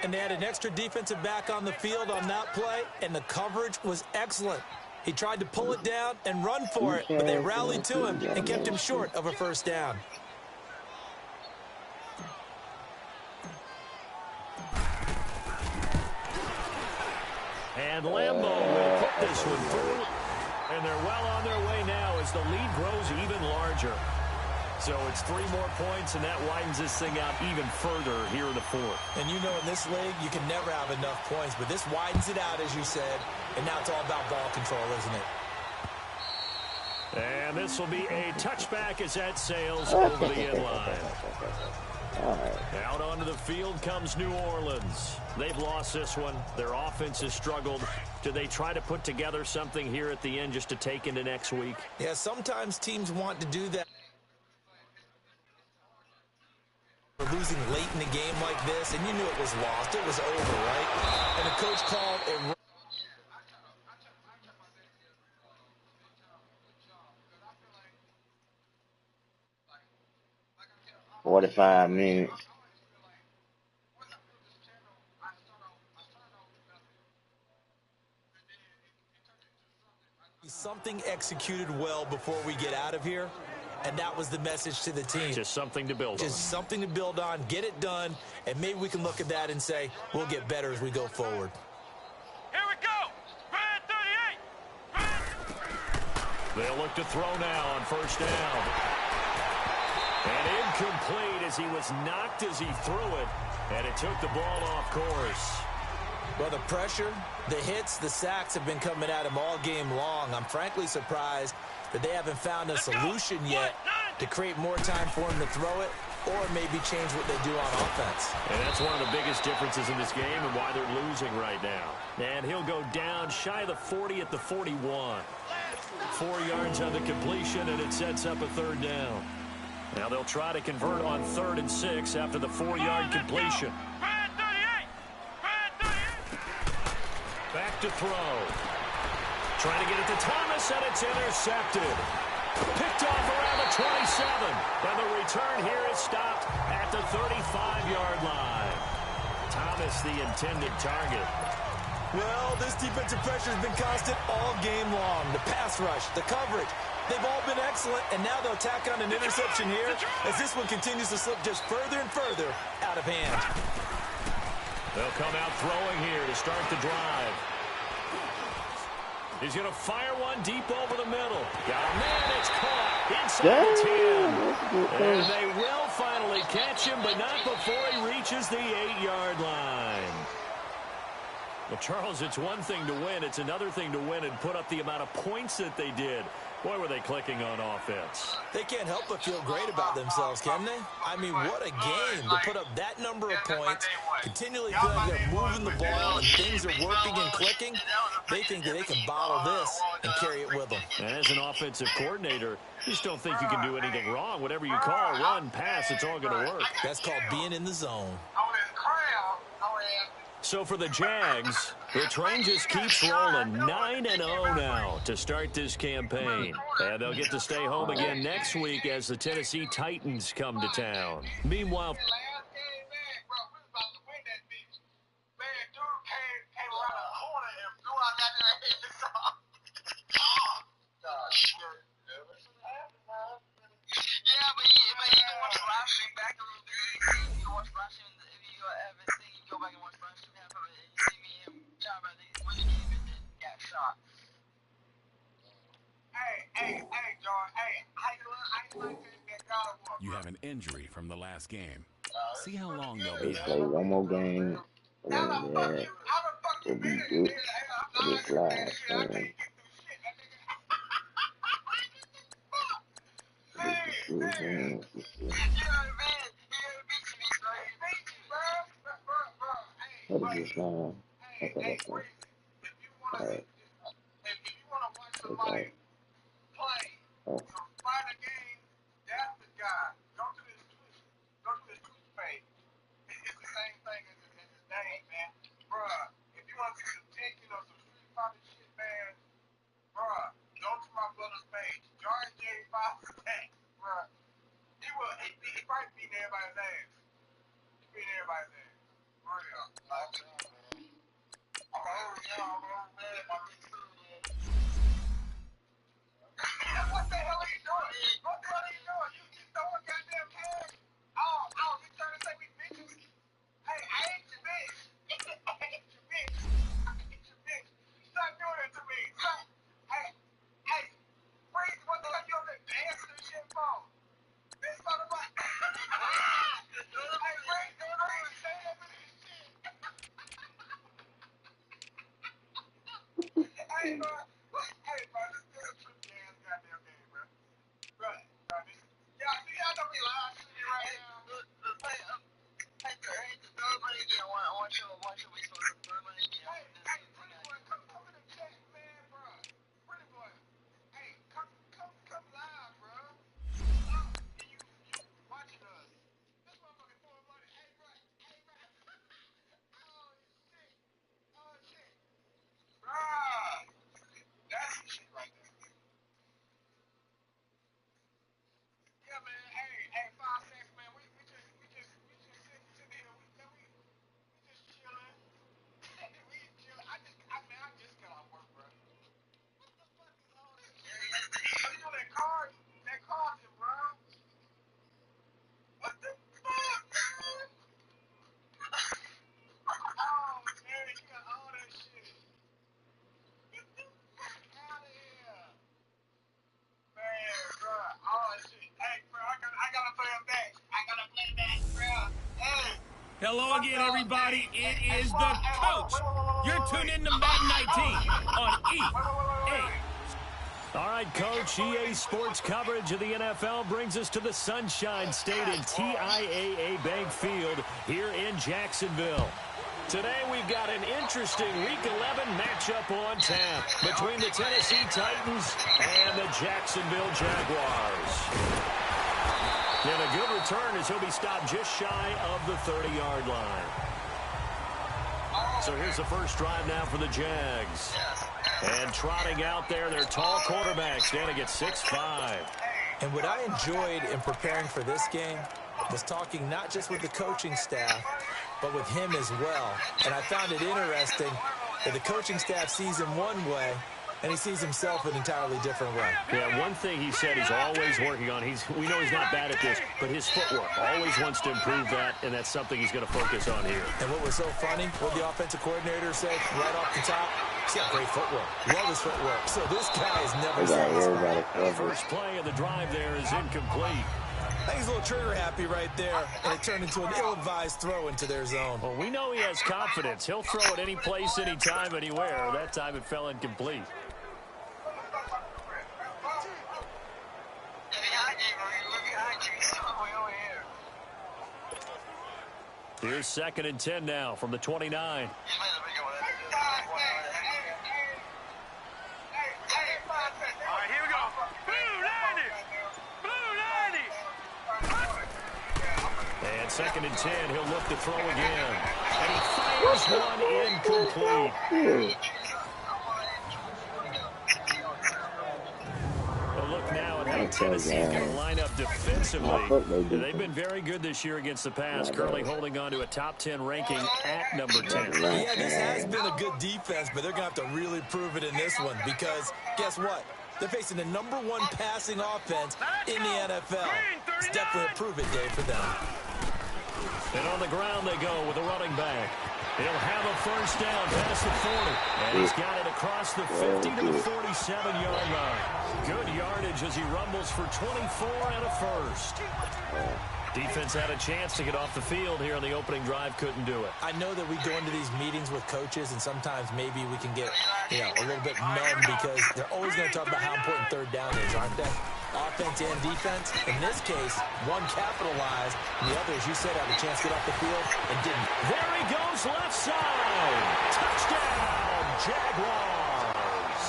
And they had an extra defensive back on the field on that play, and the coverage was excellent. He tried to pull it down and run for it, but they rallied to him and kept him short of a 1st down. And Lambeau will put this one through. And they're well on their way now as the lead grows even larger. So it's 3 more points, and that widens this thing out even further here in the fourth. And you know, in this league, you can never have enough points, but this widens it out, as you said, and now it's all about ball control, isn't it? And this will be a touchback as that sails over the end line. Out onto the field comes New Orleans. They've lost this one. Their offense has struggled. Do they try to put together something here at the end just to take into next week? Yeah, sometimes teams want to do that. Losing late in the game like this, and you knew it was lost. It was over, right? And the coach called a 45 minutes. something executed well before we get out of here, and that was the message to the team. Just something to build on. Just something to build on, get it done, and maybe we can look at that and say, we'll get better as we go forward. Here we go! Red 38! They'll look to throw now on first down. And incomplete as he was knocked as he threw it, and it took the ball off course. Well, the pressure, the hits, the sacks have been coming at him all game long. I'm frankly surprised that they haven't found a solution yet to create more time for him to throw it or maybe change what they do on offense. And that's one of the biggest differences in this game and why they're losing right now. And he'll go down shy of the 40 at the 41. 4 yards on the completion, and it sets up a third down. Now they'll try to convert on 3rd and 6 after the 4-yard completion. Back to throw. Trying to get it to Thomas, and it's intercepted. Picked off around the 27. And the return here is stopped at the 35-yard line. Thomas, the intended target. Well, this defensive pressure has been constant all game long. The pass rush, the coverage, they've all been excellent, and now they'll tack on an interception here as this one continues to slip just further and further out of hand. They'll come out throwing here to start the drive. He's going to fire one deep over the middle. Got a man, it's caught inside the 10. And they will finally catch him, but not before he reaches the 8-yard line. Well, Charles, it's one thing to win. It's another thing to win and put up the amount of points that they did. Boy, were they clicking on offense. They can't help but feel great about themselves, can they? I mean, what a game to put up that number of points, continually feel like they're moving the ball and things are working and clicking. They think that they can bottle this and carry it with them. And as an offensive coordinator, you just don't think you can do anything wrong. Whatever you call, run, pass, it's all going to work. That's called being in the zone. So for the Jags, the train just keeps rolling 9-0 now to start this campaign. And they'll get to stay home again next week as the Tennessee Titans come to town. Meanwhile, You have an injury from the last game. See how long they'll be Play out. one more game, and then it'll be good for this last game. What is this now? Okay, that's fine. Alright. Okay. Oh. Hello again, everybody. It is the coach. You're tuned in to Madden 19 on EA. All right, Coach, EA Sports coverage of the NFL brings us to the Sunshine State in TIAA Bank Field here in Jacksonville. Today we've got an interesting Week 11 matchup on tap between the Tennessee Titans and the Jacksonville Jaguars. And a good return as he'll be stopped just shy of the 30-yard line. So here's the first drive now for the Jags. And trotting out there, their tall quarterback standing at 6'5". And what I enjoyed in preparing for this game was talking not just with the coaching staff, but with him as well. And I found it interesting that the coaching staff sees him one way, and he sees himself an entirely different way. Yeah, one thing he said he's always working on, we know he's not bad at this, but his footwork, always wants to improve that, and that's something he's going to focus on here. And what was so funny, what the offensive coordinator said right off the top, he's got great footwork. Love his footwork. So this guy is never satisfied. The first play of the drive there is incomplete. I think he's a little trigger happy right there, and it turned into an ill-advised throw into their zone. Well, we know he has confidence. He'll throw it any place, anytime, anywhere. That time it fell incomplete. Here's 2nd and 10 now from the 29. All right, here we go. Blue 90. And 2nd and 10, he'll look to throw again. And he fires one incomplete. Well, look now at how Tennessee's going to line up defensively. They've been very good this year against the pass, currently holding on to a top 10 ranking at number 10. Yeah, this has been a good defense, but they're going to have to really prove it in this one because guess what? They're facing the #1 passing offense in the NFL. It's definitely a prove-it day for them. And on the ground they go with a running back. He'll have a first down past the 40. And he's got it across the 50 to the 47-yard line. Good yardage as he rumbles for 24 and a first. Defense had a chance to get off the field here on the opening drive, couldn't do it. I know that we go into these meetings with coaches, and sometimes maybe we can get, a little bit numb because they're always going to talk about how important third down is, aren't they? Offense and defense. In this case, one capitalized, and the other, as you said, had a chance to get off the field and didn't. There he goes, left side. Touchdown, Jaguars.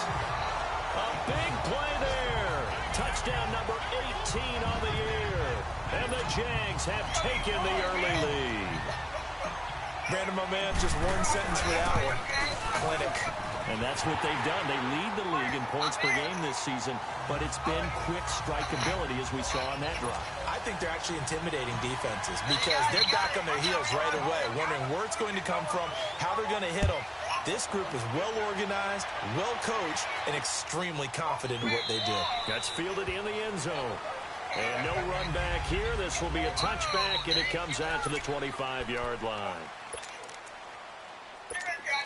A big play there. Touchdown number 18 on the year. And the Jags have taken the early lead. Brandon, my man, just one sentence for that one. Clinic. And that's what they've done. They lead the league in points per game this season, but it's been quick strikeability as we saw on that drive. I think they're actually intimidating defenses because they're back on their heels right away, wondering where it's going to come from, how they're going to hit them. This group is well organized, well coached, and extremely confident in what they do. That's fielded in the end zone. And no run back here. This will be a touchback, and it comes out to the 25-yard line.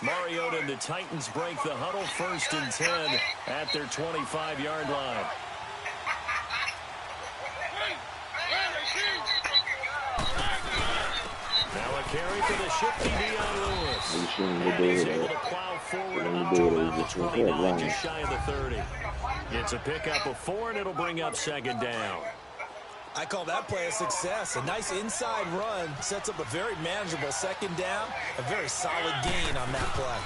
Mariota and the Titans break the huddle, 1st and 10 at their 25-yard line. Now a carry for the shifty Dion Lewis. And he's able to plow forward up to about the 29, just shy of the 30. It's a pickup of 4, and it'll bring up 2nd down. I call that play a success. A nice inside run sets up a very manageable 2nd down. A very solid gain on that play.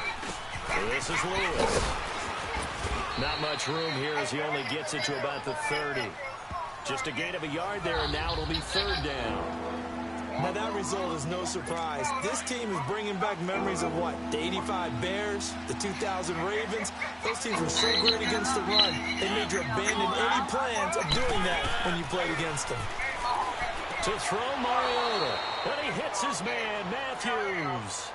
So this is Lewis. Not much room here as he only gets it to about the 30. Just a gain of a yard there, and now it'll be 3rd down. Now that result is no surprise. This team is bringing back memories of what? The 85 Bears, the 2000 Ravens. Those teams were so great against the run. They made you abandon any plans of doing that when you played against them. To throw Mariota, and he hits his man, Matthews.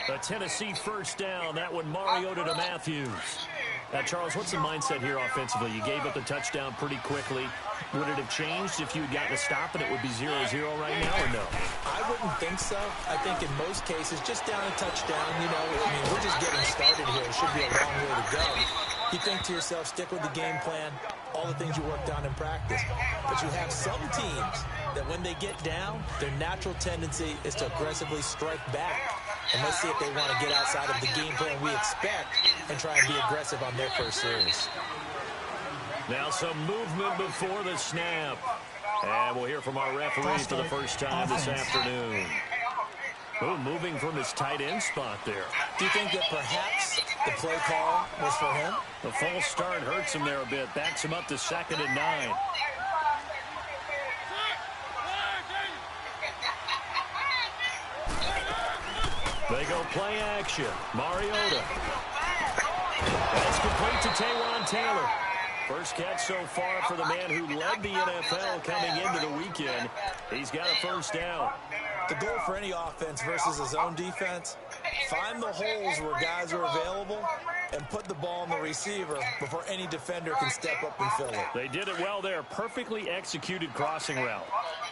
A Tennessee first down. That one Mariota to Matthews. Now, Charles, what's the mindset here offensively? You gave up the touchdown pretty quickly. Would it have changed if you had gotten a stop and it would be 0-0 right now, or no? I wouldn't think so. I think in most cases, just down a touchdown, we're just getting started here. It should be a long way to go. You think to yourself, stick with the game plan. all the things you worked on in practice. But you have some teams that when they get down, their natural tendency is to aggressively strike back. And let's see if they want to get outside of the game plan we expect and try and be aggressive on their first series. Now some movement before the snap. And we'll hear from our referee for the first time this afternoon. Oh, moving from his tight end spot there. Do you think that perhaps the play call was for him? The false start hurts him there a bit. Backs him up to 2nd and 9. They go play action. Mariota. That's complete to Taywan Taylor. First catch so far for the man who led the NFL coming into the weekend. He's got a first down. The goal for any offense versus his own defense, find the holes where guys are available and put the ball on the receiver before any defender can step up and fill it. They did it well there. Perfectly executed crossing route.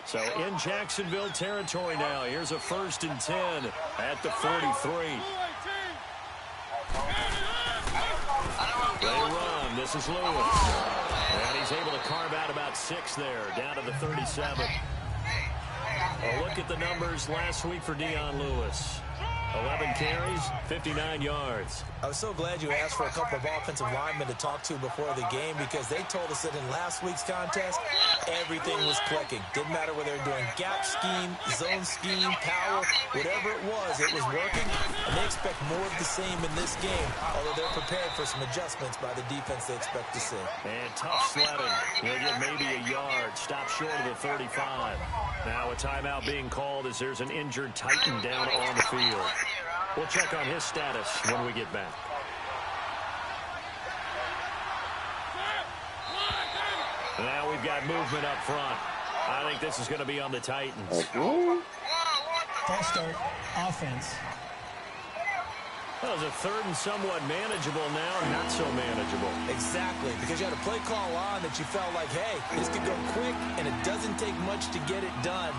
So in Jacksonville territory now. Here's a 1st and 10 at the 43. They run. This is Lewis. And he's able to carve out about 6 there, down to the 37. A look at the numbers last week for Dion Lewis. 11 carries, 59 yards. I was so glad you asked for a couple of offensive linemen to talk to before the game because they told us that in last week's contest, everything was clicking. Didn't matter whether they were doing gap scheme, zone scheme, power, whatever it was working. And they expect more of the same in this game, although they're prepared for some adjustments by the defense they expect to see. And tough sledding. He'll get maybe a yard. Stop short of the 35. Now a timeout being called as there's an injured Titan down on the field. We'll check on his status when we get back. Now we've got movement up front. I think this is going to be on the Titans. False start, offense. That was a 3rd and somewhat manageable, now not so manageable. Exactly, because you had a play call on that you felt like, hey, this could go quick, and it doesn't take much to get it done.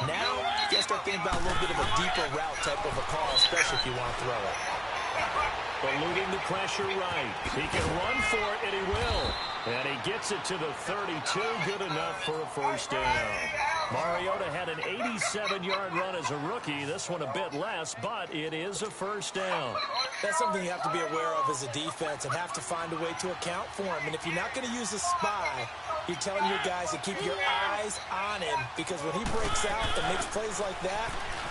Now, you start thinking about a little bit of a deeper route type of a call, especially if you want to throw it. Eluding the pressure right. He can run for it, and he will. And he gets it to the 32, good enough for a first down. Mariota had an 87-yard run as a rookie. This one a bit less, but it is a first down. That's something you have to be aware of as a defense and have to find a way to account for him. And if you're not going to use a spy, you're telling your guys to keep your eyes on him because when he breaks out and makes plays like that,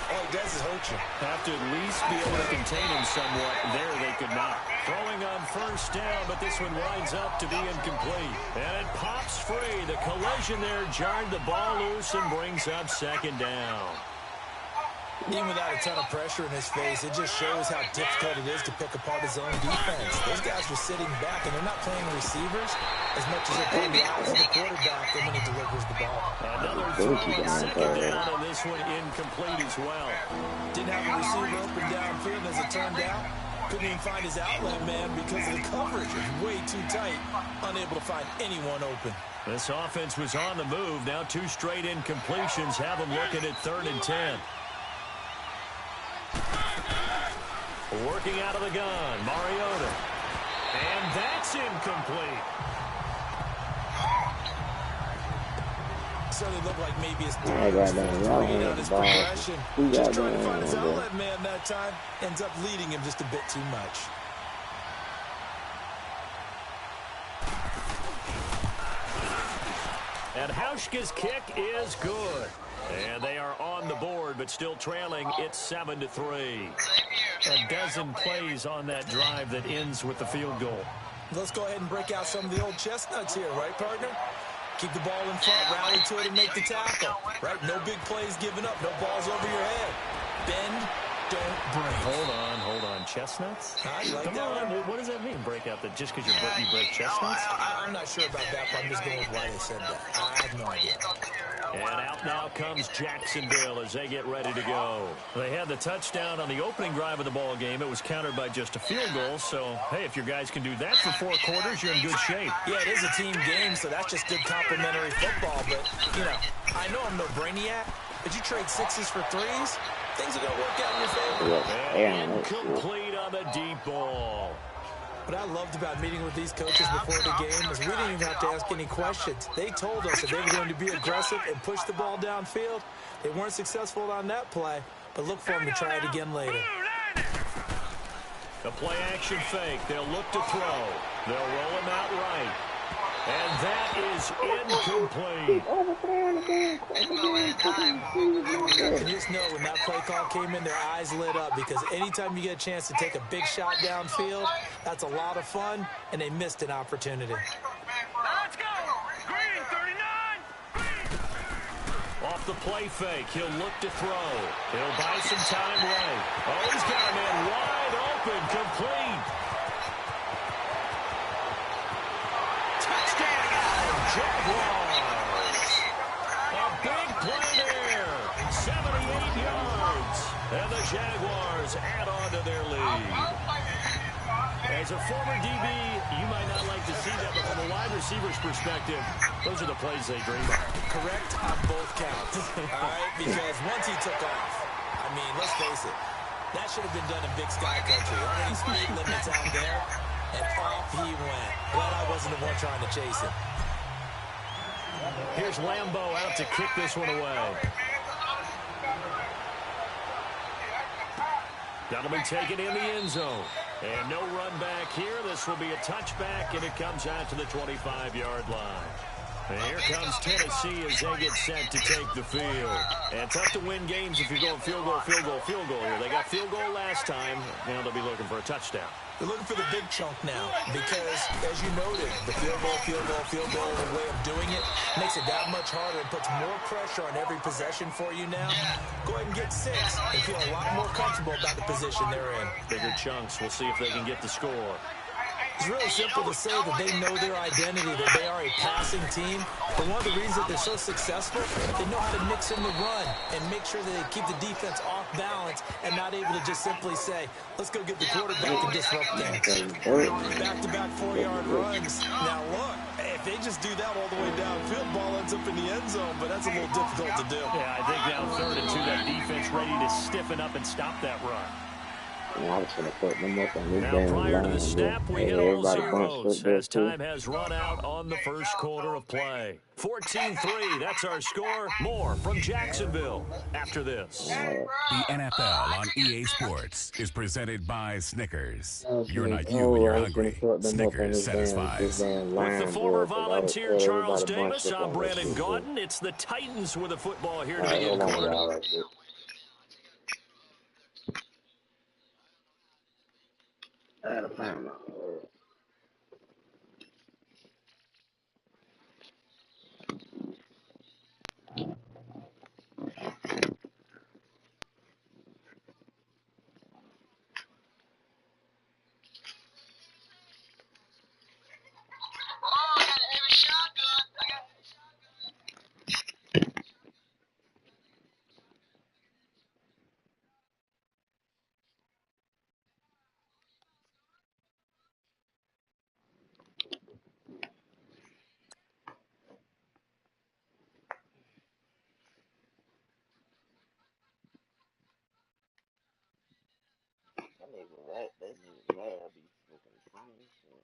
all he does is hurt you. Have to at least be able to contain him somewhat. There they could not. Throwing on first down, but this one winds up to be incomplete. And it pops free. The collision there jarred the ball loose and brings up 2nd down. Even without a ton of pressure in his face, it just shows how difficult it is to pick apart his own defense. Those guys were sitting back, and they're not playing receivers as much as they're playing the eyes of the quarterback when he delivers the ball. Another throw on 2nd down, and this one incomplete as well. Didn't have a receiver open downfield as it turned out. Couldn't even find his outlet man because of the coverage. It was way too tight. Unable to find anyone open. This offense was on the move. Now 2 straight incompletions have them looking at 3rd and 10. Working out of the gun, Mariota. And that's incomplete. Certainly looked like maybe his 3 on his progression. Just trying to find his outlet man that time. Ends up leading him just a bit too much. And Hauschka's kick is good. And they are on the board, but still trailing. It's 7-3. A dozen plays on that drive that ends with the field goal. Let's go ahead and break out some of the old chestnuts here, right, partner? Keep the ball in front, rally to it, and make the tackle. Right? No big plays given up, no balls over your head. Bend, don't break. Hold on. Chestnuts? You like Come that on. one? What does that mean, break out? That just because you break chestnuts? I'm not sure about that, but I'm just going with why they said that. I have no idea. And out now comes Jacksonville as they get ready to go. They had the touchdown on the opening drive of the ball game. It was countered by just a field goal. So, hey, if your guys can do that for 4 quarters, you're in good shape. Yeah, it is a team game, so that's just good complimentary football. But, you know, I know I'm no brainiac, but you trade 6s for 3s, things are going to work out in your favor. And complete on the deep ball. What I loved about meeting with these coaches before the game is we didn't even have to ask any questions. They told us that they were going to be aggressive and push the ball downfield. They weren't successful on that play, but look for them to try it again later. The play action fake. They'll look to throw. They'll roll him out right. And that is incomplete. And just know when that play call came in, their eyes lit up because anytime you get a chance to take a big shot downfield, that's a lot of fun, and they missed an opportunity. Let's go! Green, 39! Off the play fake, he'll look to throw. He'll buy some time right. Oh, he's got a man wide open, complete. Jaguars. A big play there. 78 yards. And the Jaguars add on to their lead. As a former DB, you might not like to see that, but from a wide receiver's perspective, those are the plays they dream of. Correct on both counts. All right? Because once he took off, I mean, let's face it, that should have been done in Big Sky Country. Already speed limits out there, and off he went. Glad I wasn't the one trying to chase him. Here's Lambeau out to kick this one away. That'll be taken in the end zone. And no run back here. This will be a touchback, and it comes out to the 25-yard line. And here comes Tennessee as they get set to take the field. And tough to win games if you're going field goal, field goal, field goal here. They got field goal last time. Now they'll be looking for a touchdown. They're looking for the big chunk now because, as you noted, the field goal way of doing it makes it that much harder and puts more pressure on every possession for you now. Go ahead and get 6 and feel a lot more comfortable about the position they're in. Bigger chunks. We'll see if they can get the score. It's really simple to say that they know their identity, that they are a passing team. But one of the reasons that they're so successful, they know how to mix in the run and make sure that they keep the defense off balance and not able to just simply say, let's go get the quarterback and disrupt things. Back-to-back 4-yard runs. Now, look, if they just do that all the way downfield, ball ends up in the end zone, but that's a little difficult to do. Yeah, I think now 3rd and 2, that defense ready to stiffen up and stop that run. I was going to put them up on this Now, damn prior to line, the snap, we hit all zeros as time has run out on the first quarter of play. 14-3, that's our score. More from Jacksonville after this. The NFL on EA Sports is presented by Snickers. You're not you when you're hungry. Snickers satisfies. With the former Volunteer Charles Davis, I'm Brandon Gaudin. It's the Titans with the football here to begin the quarter. I gotta find my that nigga mad be fucking funny shit.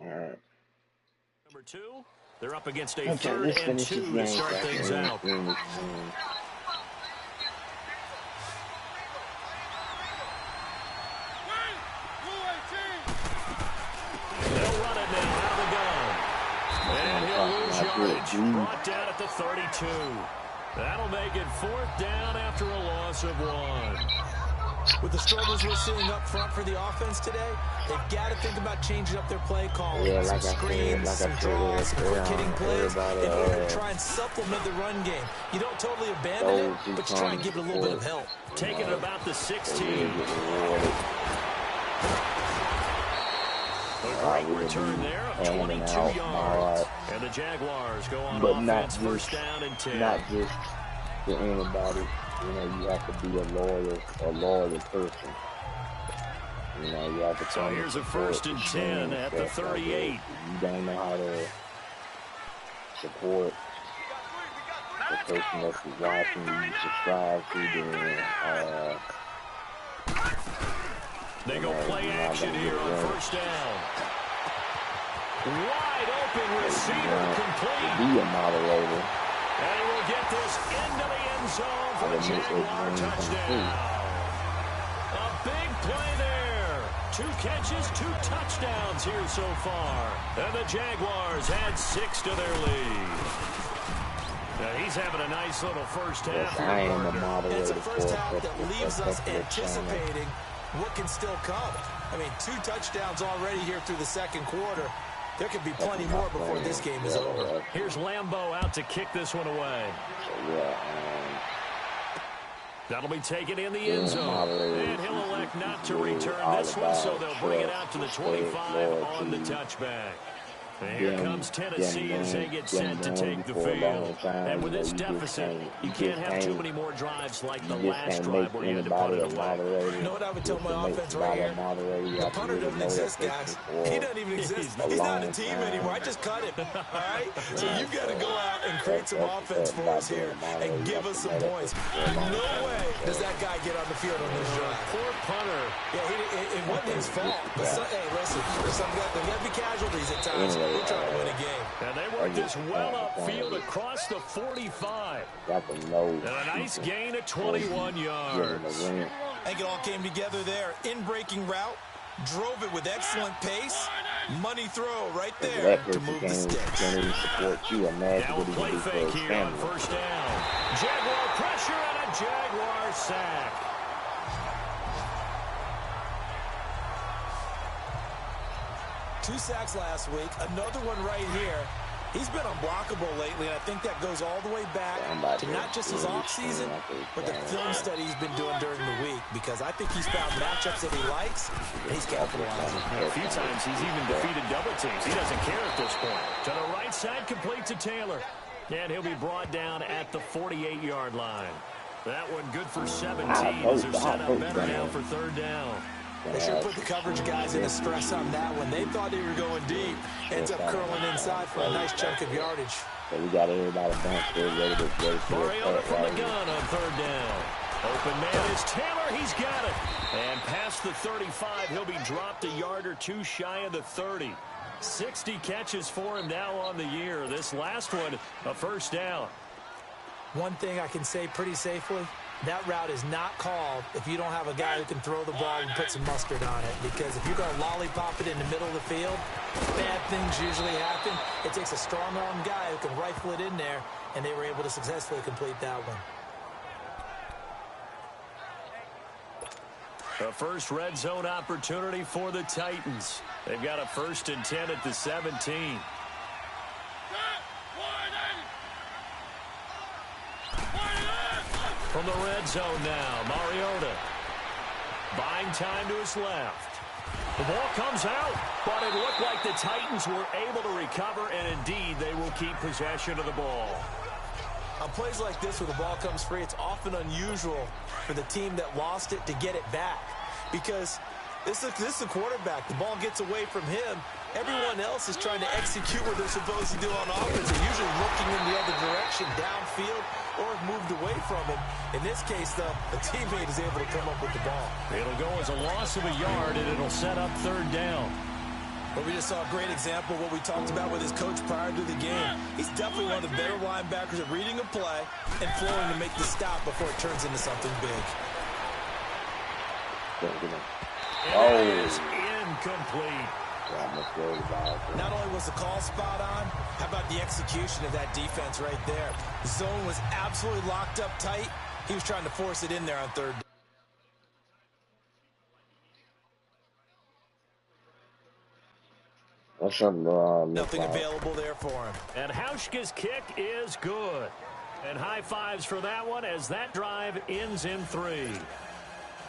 Alright. Number 2, they're up against a 3rd and 2 to start things out. They'll run it now out of the gun. And he'll lose yardage. Brought down at the 32. That'll make it 4th down after a loss of 1. With the struggles we're seeing up front for the offense today, they've got to think about changing up their play calling. Yeah, some screens, some draws, some quick hitting plays in order to try and supplement the run game. You don't totally abandon it, but you try and give it a little bit of help. Taking it about the 16. great return there of 22 yards. And the Jaguars go on offense, first down and 10. Not just to anybody. You know, you have to be a loyal person. You know, you have to. So here's a first and 10 at the 38. You don't know how to support the person that's watching you subscribe to, then they go play action here on first down. Wide open receiver complete. Be a moderator. And he will get this into the end zone for a Jaguar touchdown. A big play there. 2 catches, 2 touchdowns here so far. And the Jaguars add 6 to their lead. Now he's having a nice little first half. I am a moderator. It's a first half that leaves us anticipating what can still come. I mean, 2 touchdowns already here through the second quarter. There could be plenty more before this game is over. Here's Lambeau out to kick this one away. That'll be taken in the end zone. And he'll elect not to return this one, so they'll bring it out to the 25 on the touchback. And here comes Tennessee as they get set to take the field. And with this deficit, you can't have too many more drives like the last drive where you had to put it away. You know what I would tell my offense right here? The punter doesn't exist, guys. He doesn't even exist. He's not a team anymore. I just cut him. All right? So you've got to go out and create some offense for us here and give us some points. No way does that guy get on the field on this drive. Poor punter. Yeah, it wasn't his fault. But hey, listen, there's got to be casualties at times. We're trying to win a game. And they work this well upfield across the 45. And a nice gain of 21 yards. I think it all came together there. In-breaking route. Drove it with excellent pace. Money throw right there to move the sticks. Now a play fake here on first down. Jaguar pressure and a Jaguar sack. Two sacks last week, another one right here. He's been unblockable lately, and I think that goes all the way back to not just his offseason, but the film study he's been doing during the week, because I think he's found matchups that he likes, and he's capitalizing. A few times he's even defeated double teams. He doesn't care at this point. To the right side, complete to Taylor. And he'll be brought down at the 48-yard line. That one good for 17 as they're set up better now for third down. They sure put the coverage guys in a stress on that one. They thought they were going deep. Ends up curling inside for a nice chunk of yardage. So we got everybody downstairs ready to Mariota from the gun on third down. Open man is Taylor. He's got it. And past the 35, he'll be dropped a yard or two shy of the 30. 60 catches for him now on the year. This last one, a first down. One thing I can say pretty safely, that route is not called if you don't have a guy who can throw the ball and put some mustard on it. Because if you're going to lollipop it in the middle of the field, bad things usually happen. It takes a strong-arm guy who can rifle it in there, and they were able to successfully complete that one. The first red zone opportunity for the Titans. They've got a 1st and 10 at the 17. From the red zone now, Mariota. Buying time to his left. The ball comes out, but it looked like the Titans were able to recover, and indeed they will keep possession of the ball. On plays like this where the ball comes free, it's often unusual for the team that lost it to get it back. Because this is a quarterback. The ball gets away from him. Everyone else is trying to execute what they're supposed to do on offense. They're usually looking in the other direction, downfield, or have moved away from him. In this case, though, a teammate is able to come up with the ball. It'll go as a loss of a yard, and it'll set up third down. Well, we just saw a great example of what we talked about with his coach prior to the game. He's definitely one of the better linebackers at reading a play and flowing to make the stop before it turns into something big. It is incomplete. Not only was the call spot on, how about the execution of that defense right there? The zone was absolutely locked up tight. He was trying to force it in there on third down. Nothing available there for him. And Hauschka's kick is good. And high fives for that one as that drive ends in 3.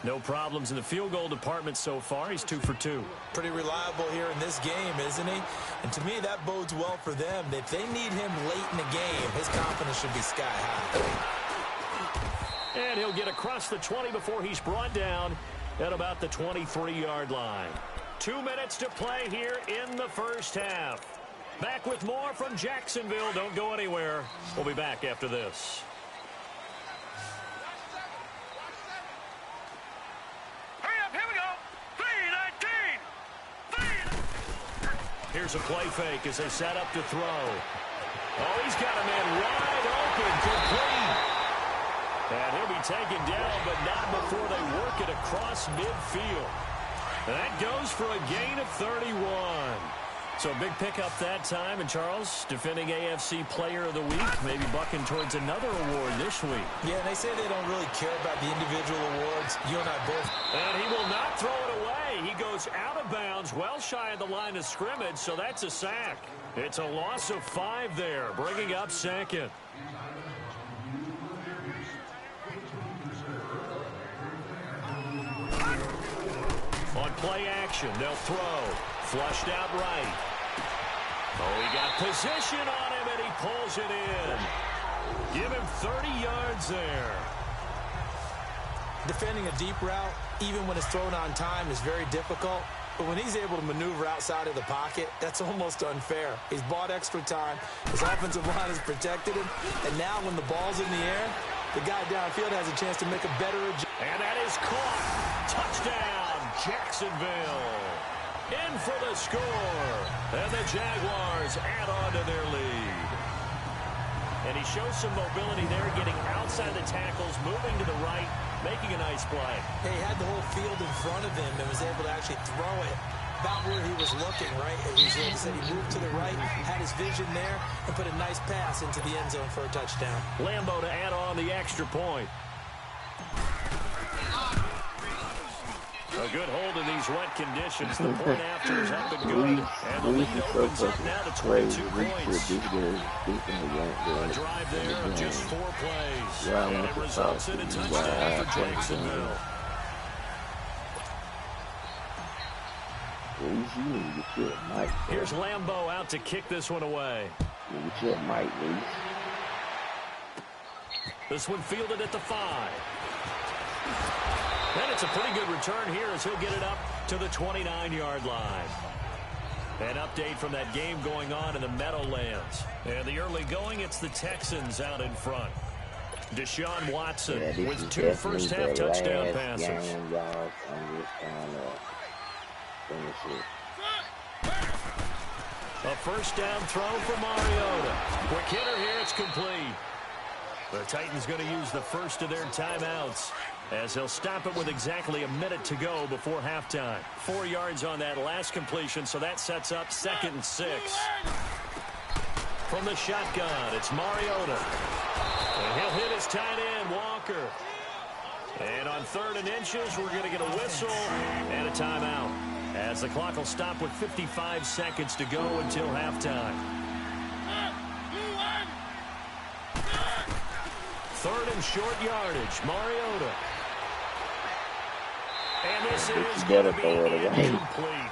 No problems in the field goal department so far. He's 2 for 2. Pretty reliable here in this game, isn't he? And to me, that bodes well for them. If they need him late in the game, his confidence should be sky high. And he'll get across the 20 before he's brought down at about the 23-yard line. 2 minutes to play here in the first half. Back with more from Jacksonville. Don't go anywhere. We'll be back after this. Here's a play fake as they set up to throw. Oh, he's got a man wide open, complete. And he'll be taken down, but not before they work it across midfield. That goes for a gain of 31. So big pickup that time. And Charles, defending AFC Player of the Week, maybe bucking towards another award this week. Yeah, they say they don't really care about the individual awards. You and I both. And he will not throw it away. He goes out of bounds, well shy of the line of scrimmage, so that's a sack. It's a loss of 5 there, bringing up second. On play action, they'll throw. Flushed out right. Oh, he got position on him, and he pulls it in. Give him 30 yards there. Defending a deep route, even when it's thrown on time, is very difficult. But when he's able to maneuver outside of the pocket, that's almost unfair. He's bought extra time. His offensive line has protected him. And now when the ball's in the air, the guy downfield has a chance to make a better adjustment. And that is caught. Touchdown, Jacksonville. In for the score. And the Jaguars add on to their lead. And he shows some mobility there, getting outside the tackles, moving to the right, making a nice play. He had the whole field in front of him and was able to actually throw it about where he was looking, right? As he said, he moved to the right, had his vision there, and put a nice pass into the end zone for a touchdown. Lambo to add on the extra point. A good hold in these wet conditions. The point after is up and good. And the lead opens up now to 22 points. A drive there of just 4 plays. And it results in a touchdown for Jacksonville. Here's Lambo out to kick this one away. This one fielded at the 5. And it's a pretty good return here as he'll get it up to the 29-yard line. An update from that game going on in the Meadowlands. And the early going, it's the Texans out in front. Deshaun Watson with 2 first-half touchdown passes. A first down throw for Mariota. Quick hitter here, it's complete. The Titans going to use the first of their timeouts as he'll stop it with exactly a minute to go before halftime. 4 yards on that last completion, so that sets up 2nd and 6. From the shotgun, it's Mariota. And he'll hit his tight end, Walker. And on 3rd and inches, we're going to get a whistle and a timeout, as the clock will stop with 55 seconds to go until halftime. 3rd and short yardage, Mariota. And this is going to be incomplete.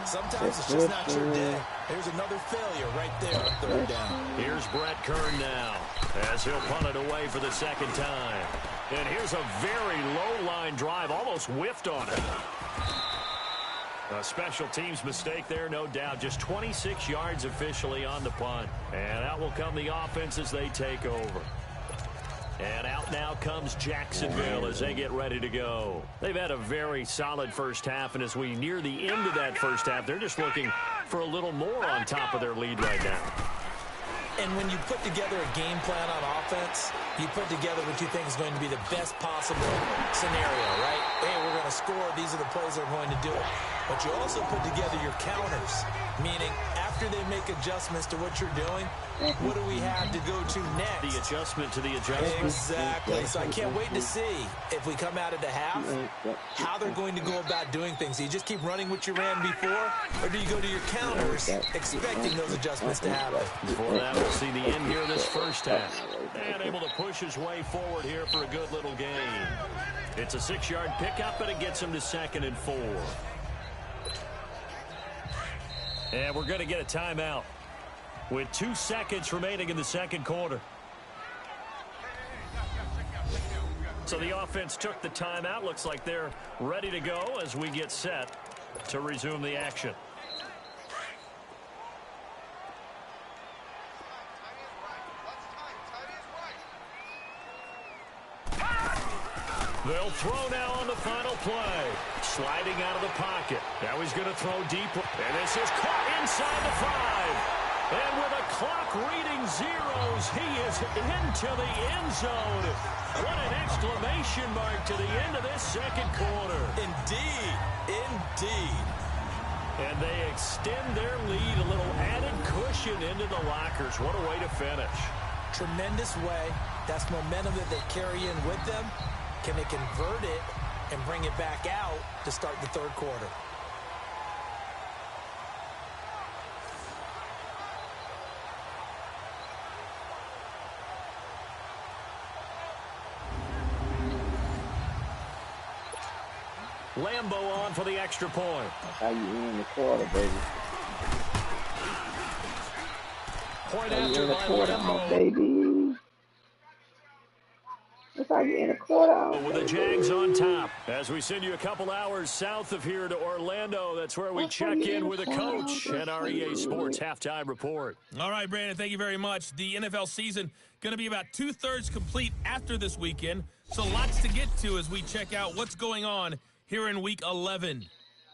Sometimes it's just not your day. There's another failure right there on 3rd down. Here's Brett Kern now as he'll punt it away for the 2nd time. And here's a very low-line drive, almost whiffed on it. A special teams mistake there, no doubt. Just 26 yards officially on the punt. And out will come the offense as they take over. And out now comes Jacksonville as they get ready to go. They've had a very solid first half, and as we near the end of that first half, they're just looking for a little more on top of their lead right now. And when you put together a game plan on offense, you put together what you think is going to be the best possible scenario, right? Hey, we're going to score. These are the plays that are going to do it. But you also put together your counters, meaning after they make adjustments to what you're doing, what do we have to go to next? The adjustment to the adjustment. Exactly. So I can't wait to see if we come out of the half, how they're going to go about doing things. Do you just keep running what you ran before, or do you go to your counters expecting those adjustments to happen? Before that, we'll see the end here of this first half. And able to push his way forward here for a good little game. It's a 6-yard pickup, and it gets him to 2nd and 4. And we're going to get a timeout with 2 seconds remaining in the second quarter. So the offense took the timeout. Looks like they're ready to go as we get set to resume the action. They'll throw now on the final play. Sliding out of the pocket. Now he's going to throw deep. And this is caught inside the 5. And with a clock reading zeros, he is into the end zone. What an exclamation mark to the end of this second quarter. Indeed. Indeed. And they extend their lead, a little added cushion into the lockers. What a way to finish. Tremendous way. That's momentum that they carry in with them. Can they convert it and bring it back out to start the third quarter? Lambo on for the extra point. That's how you win the quarter, baby. Point That's after by Lambo. Baby. That's how you end a quarter. With the Jags on top. As we send you a couple hours south of here to Orlando, that's where we check in with a coach and our EA Sports halftime report. All right, Brandon, thank you very much. The NFL season going to be about 2/3 complete after this weekend, so lots to get to as we check out what's going on here in Week 11.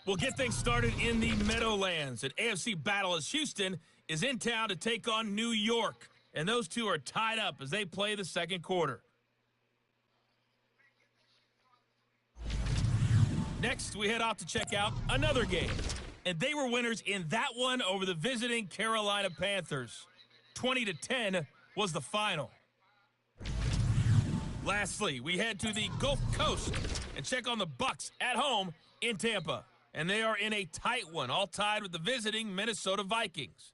We'll get things started in the Meadowlands. An AFC battle as Houston is in town to take on New York, and those two are tied up as they play the second quarter. Next, we head off to check out another game, and they were winners in that one over the visiting Carolina Panthers. 20-10 was the final. Lastly, we head to the Gulf Coast and check on the Bucs at home in Tampa, and they are in a tight one, all tied with the visiting Minnesota Vikings.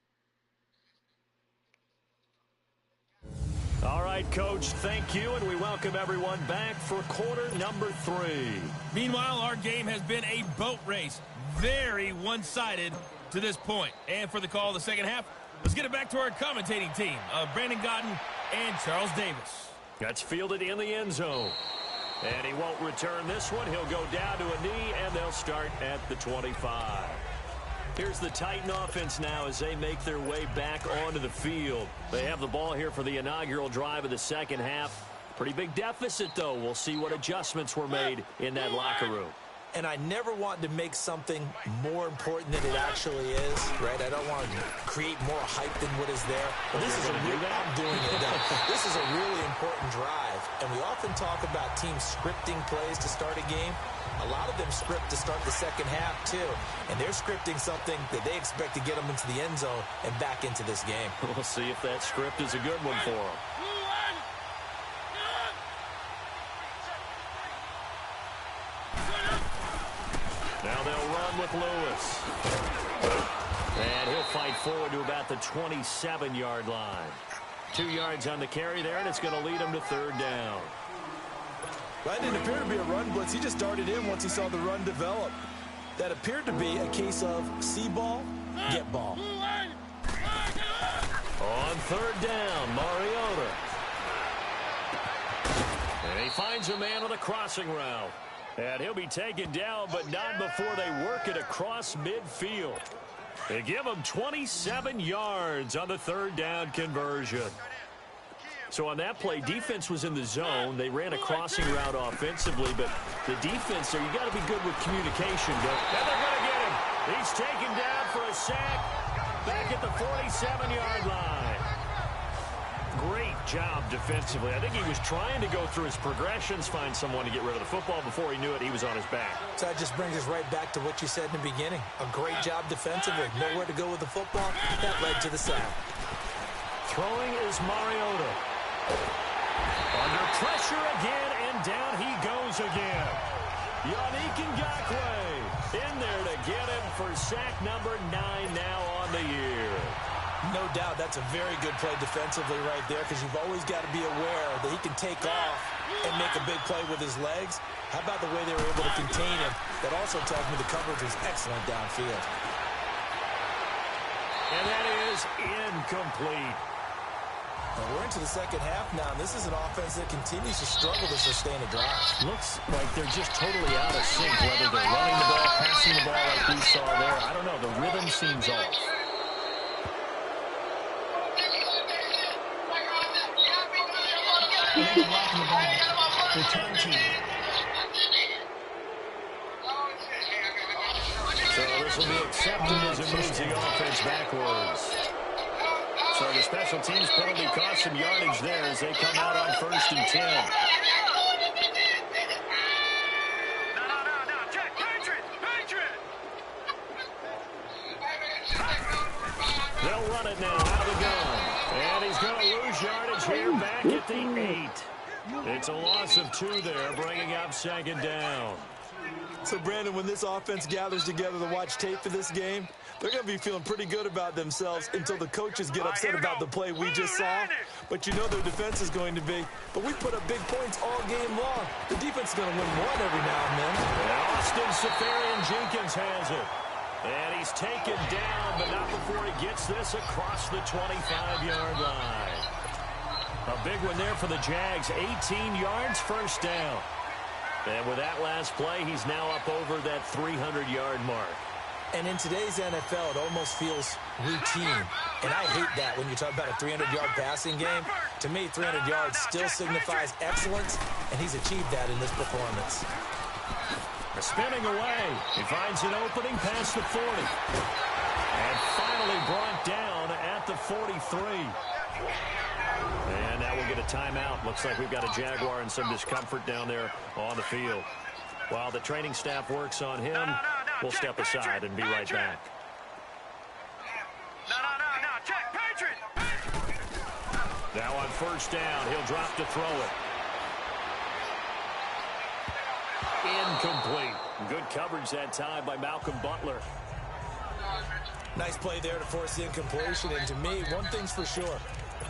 All right, Coach, thank you, and we welcome everyone back for quarter number 3. Meanwhile, our game has been a boat race, very one-sided to this point. And for the call of the second half, let's get it back to our commentating team of Brandon Godden and Charles Davis. That's fielded in the end zone. And he won't return this one. He'll go down to a knee, and they'll start at the 25. Here's the Titan offense now as they make their way back onto the field. They have the ball here for the inaugural drive of the second half. Pretty big deficit, though. We'll see what adjustments were made in that locker room. And I never want to make something more important than it actually is, right? I don't want to create more hype than what is there. But this is a really, I'm doing it now. This is a really important drive. And we often talk about teams scripting plays to start a game. A lot of them script to start the second half, too. And they're scripting something that they expect to get them into the end zone and back into this game. We'll see if that script is a good one for them. Now they'll run with Lewis. And he'll fight forward to about the 27-yard line. 2 yards on the carry there, and it's going to lead him to third down. That didn't appear to be a run blitz. He just darted in once he saw the run develop. That appeared to be a case of see ball, get ball. On third down, Mariota. And he finds a man on the crossing route. And he'll be taken down, but not before they work it across midfield. They give him 27 yards on the third down conversion. So on that play, defense was in the zone. They ran a crossing route offensively, but the defense there, you got to be good with communication. And they're going to get him. He's taken down for a sack back at the 47-yard line. Great job defensively. I think he was trying to go through his progressions, find someone to get rid of the football. Before he knew it, he was on his back. So that just brings us right back to what you said in the beginning. A great job defensively. Nowhere to go with the football. That led to the sack. Throwing is Mariota. Under pressure again, and down he goes again. Yannick Ngakoue in there to get him for sack number 9 now on the year. No doubt that's a very good play defensively right there, because you've always got to be aware that he can take off and make a big play with his legs. How about the way they were able to contain him? That also tells me the coverage was excellent downfield. And that is incomplete. Well, we're into the second half now, and this is an offense that continues to struggle to sustain a drive. Looks like they're just totally out of sync, whether they're running the ball, passing the ball like we saw there. I don't know. The rhythm seems off. Blocking the ball. Return team. So this will be accepted as it moves the offense backwards. So the special teams penalty cost some yardage there as they come out on 1st and 10. They'll run it now out of the gun. And he's going to lose yardage here back at the 8. It's a loss of 2 there, bringing up 2nd down. So, Brandon, when this offense gathers together to watch tape for this game, they're going to be feeling pretty good about themselves until the coaches get upset about the play we just saw. But you know their defense is going to be. But we put up big points all game long. The defense is going to win one every now and then. And Austin Safarian-Jenkins has it. And he's taken down, but not before he gets this across the 25-yard line. A big one there for the Jags. 18 yards, 1st down. And with that last play, he's now up over that 300-yard mark. And in today's NFL, it almost feels routine. And I hate that when you talk about a 300-yard passing game. To me, 300 yards still signifies excellence, and he's achieved that in this performance. They're spinning away. He finds an opening past the 40. And finally brought down at the 43. And now we'll get a timeout. Looks like we've got a Jaguar in some discomfort down there on the field. While the training staff works on him, we'll step aside and be right back. Now on 1st down, he'll drop to throw it. Incomplete. Good coverage that time by Malcolm Butler. Nice play there to force the incompletion. And to me, one thing's for sure.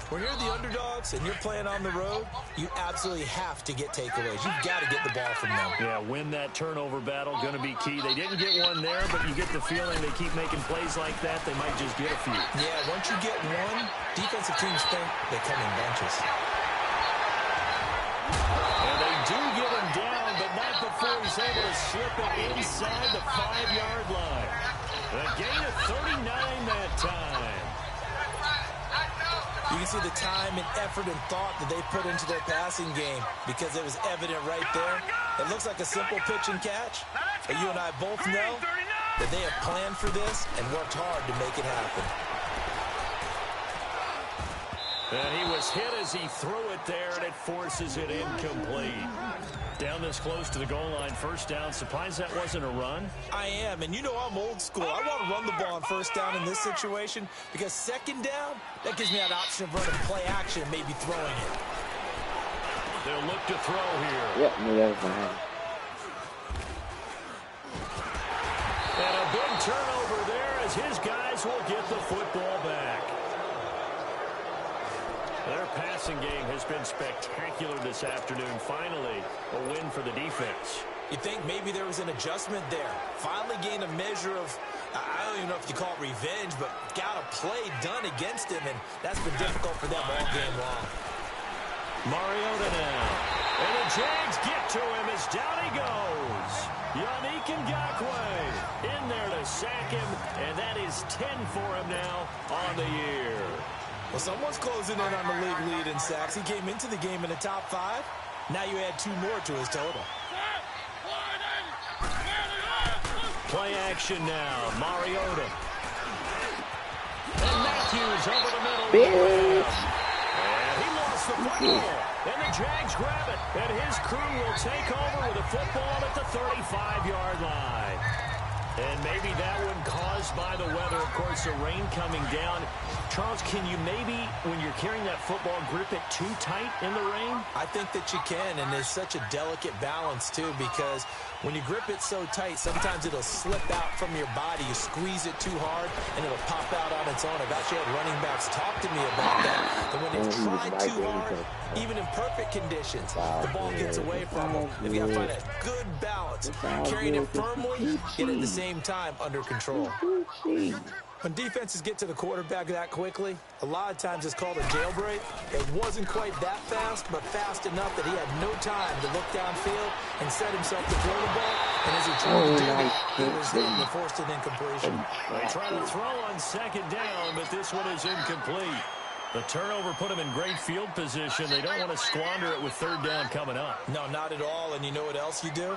When you're the underdogs and you're playing on the road, you absolutely have to get takeaways. You've got to get the ball from them. Yeah, win that turnover battle, going to be key. They didn't get one there, but you get the feeling they keep making plays like that, they might just get a few. Yeah, once you get one, defensive teams think they come in bunches. And they do get him down, but not before he's able to slip it inside the 5-yard line. A gain of 39 that time. You can see the time and effort and thought that they put into their passing game because it was evident right there. It looks like a simple pitch and catch, but you and I both know that they have planned for this and worked hard to make it happen. And he was hit as he threw it there, and it forces it incomplete. Down this close to the goal line, 1st down. Surprised that wasn't a run? I am, and you know I'm old school. I want to run the ball on 1st down in this situation because 2nd down, that gives me that option of running play action and maybe throwing it. They'll look to throw here. Yep, that was fine. And a big turnover there as his guys will get the football back. Their passing game has been spectacular this afternoon. Finally, a win for the defense. You think maybe there was an adjustment there. Finally gained a measure of, I don't even know if you call it revenge, but got a play done against him, and that's been difficult for them all game long. Mariota now. And the Jags get to him as down he goes. Yannick Ngakoue in there to sack him, and that is 10 for him now on the year. Well, someone's closing in on the league lead in sacks. He came into the game in the top 5. Now you add 2 more to his total. Play action now. Mariota. And Matthews over the middle. And he lost the football. And the Jags grab it. And his crew will take over with a football at the 35-yard line. And maybe that one caused by the weather. Of course, the rain coming down. Charles, can you maybe, when you're carrying that football, grip it too tight in the rain? I think that you can, and there's such a delicate balance, too, because when you grip it so tight, sometimes it'll slip out from your body. You squeeze it too hard, and it'll pop out on its own. I've actually had running backs talk to me about that. And when they've tried too hard, even in perfect conditions, the ball gets away from them. If you got to find a good balance, carrying it firmly, yet at the same time under control. When defenses get to the quarterback that quickly, a lot of times it's called a jailbreak. It wasn't quite that fast, but fast enough that he had no time to look downfield and set himself to throw the ball. And as he tried to do it, he was hit and forced an incompletion. They try to throw on second down, but this one is incomplete. The turnover put them in great field position. They don't want to squander it with third down coming up. No, not at all. And you know what else you do?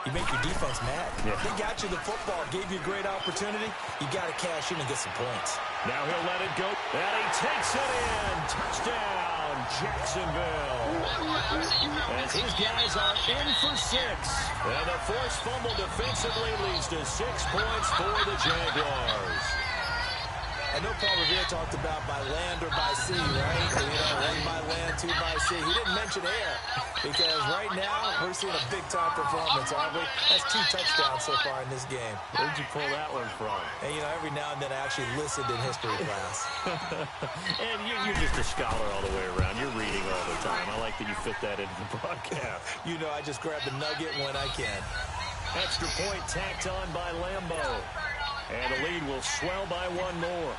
You make your defense mad. Yeah. They got you the football, gave you a great opportunity. You got to cash in and get some points. Now he'll let it go, and he takes it in. Touchdown, Jacksonville. As his guys are in for 6. And the forced fumble defensively leads to 6 points for the Jaguars. I know Paul Revere talked about by land or by sea, right? You know, 1 by land, 2 by sea. He didn't mention air because right now we're seeing a big-time performance, aren't we? That's 2 touchdowns so far in this game. Where'd you pull that one from? And, you know, every now and then I actually listened in history class. And you're just a scholar all the way around. You're reading all the time. I like that you fit that into the broadcast. You know, I just grab the nugget when I can. Extra point tacked on by Lambeau. And the lead will swell by 1 more.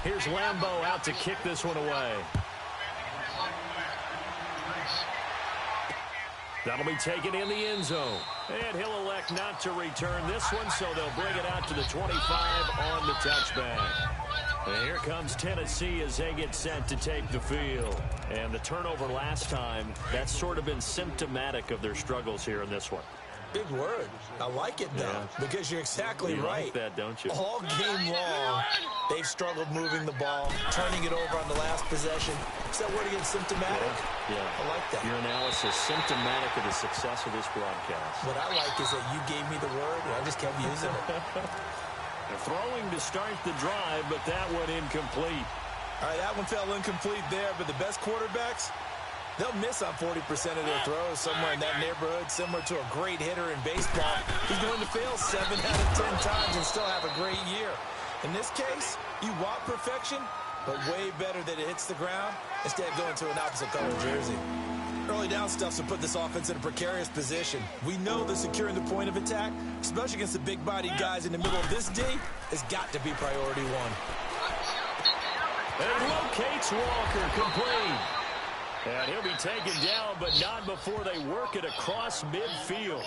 Here's Lambeau out to kick this one away. That'll be taken in the end zone. And he'll elect not to return this one, so they'll bring it out to the 25 on the touchback. And here comes Tennessee as they get set to take the field. And the turnover last time, that's sort of been symptomatic of their struggles here in this one. Big word. I like it, though, because you're exactly right. You like that, don't you? All game long, they've struggled moving the ball, turning it over on the last possession. Is that word again, symptomatic? Yeah. I like that. Your analysis, symptomatic of the success of this broadcast. What I like is that you gave me the word, and I just kept using it. They're throwing to start the drive, but that one incomplete. All right, that one fell incomplete there, but the best quarterbacks, they'll miss on 40% of their throws somewhere in that neighborhood, similar to a great hitter in baseball. He's going to fail 7 out of 10 times and still have a great year. In this case, you want perfection, but way better that it hits the ground instead of going to an opposite color jersey. Early down stuffs will put this offense in a precarious position. We know that securing the point of attack, especially against the big-bodied guys in the middle of this D, has got to be priority 1. And locates Walker, complete. And he'll be taken down, but not before they work it across midfield.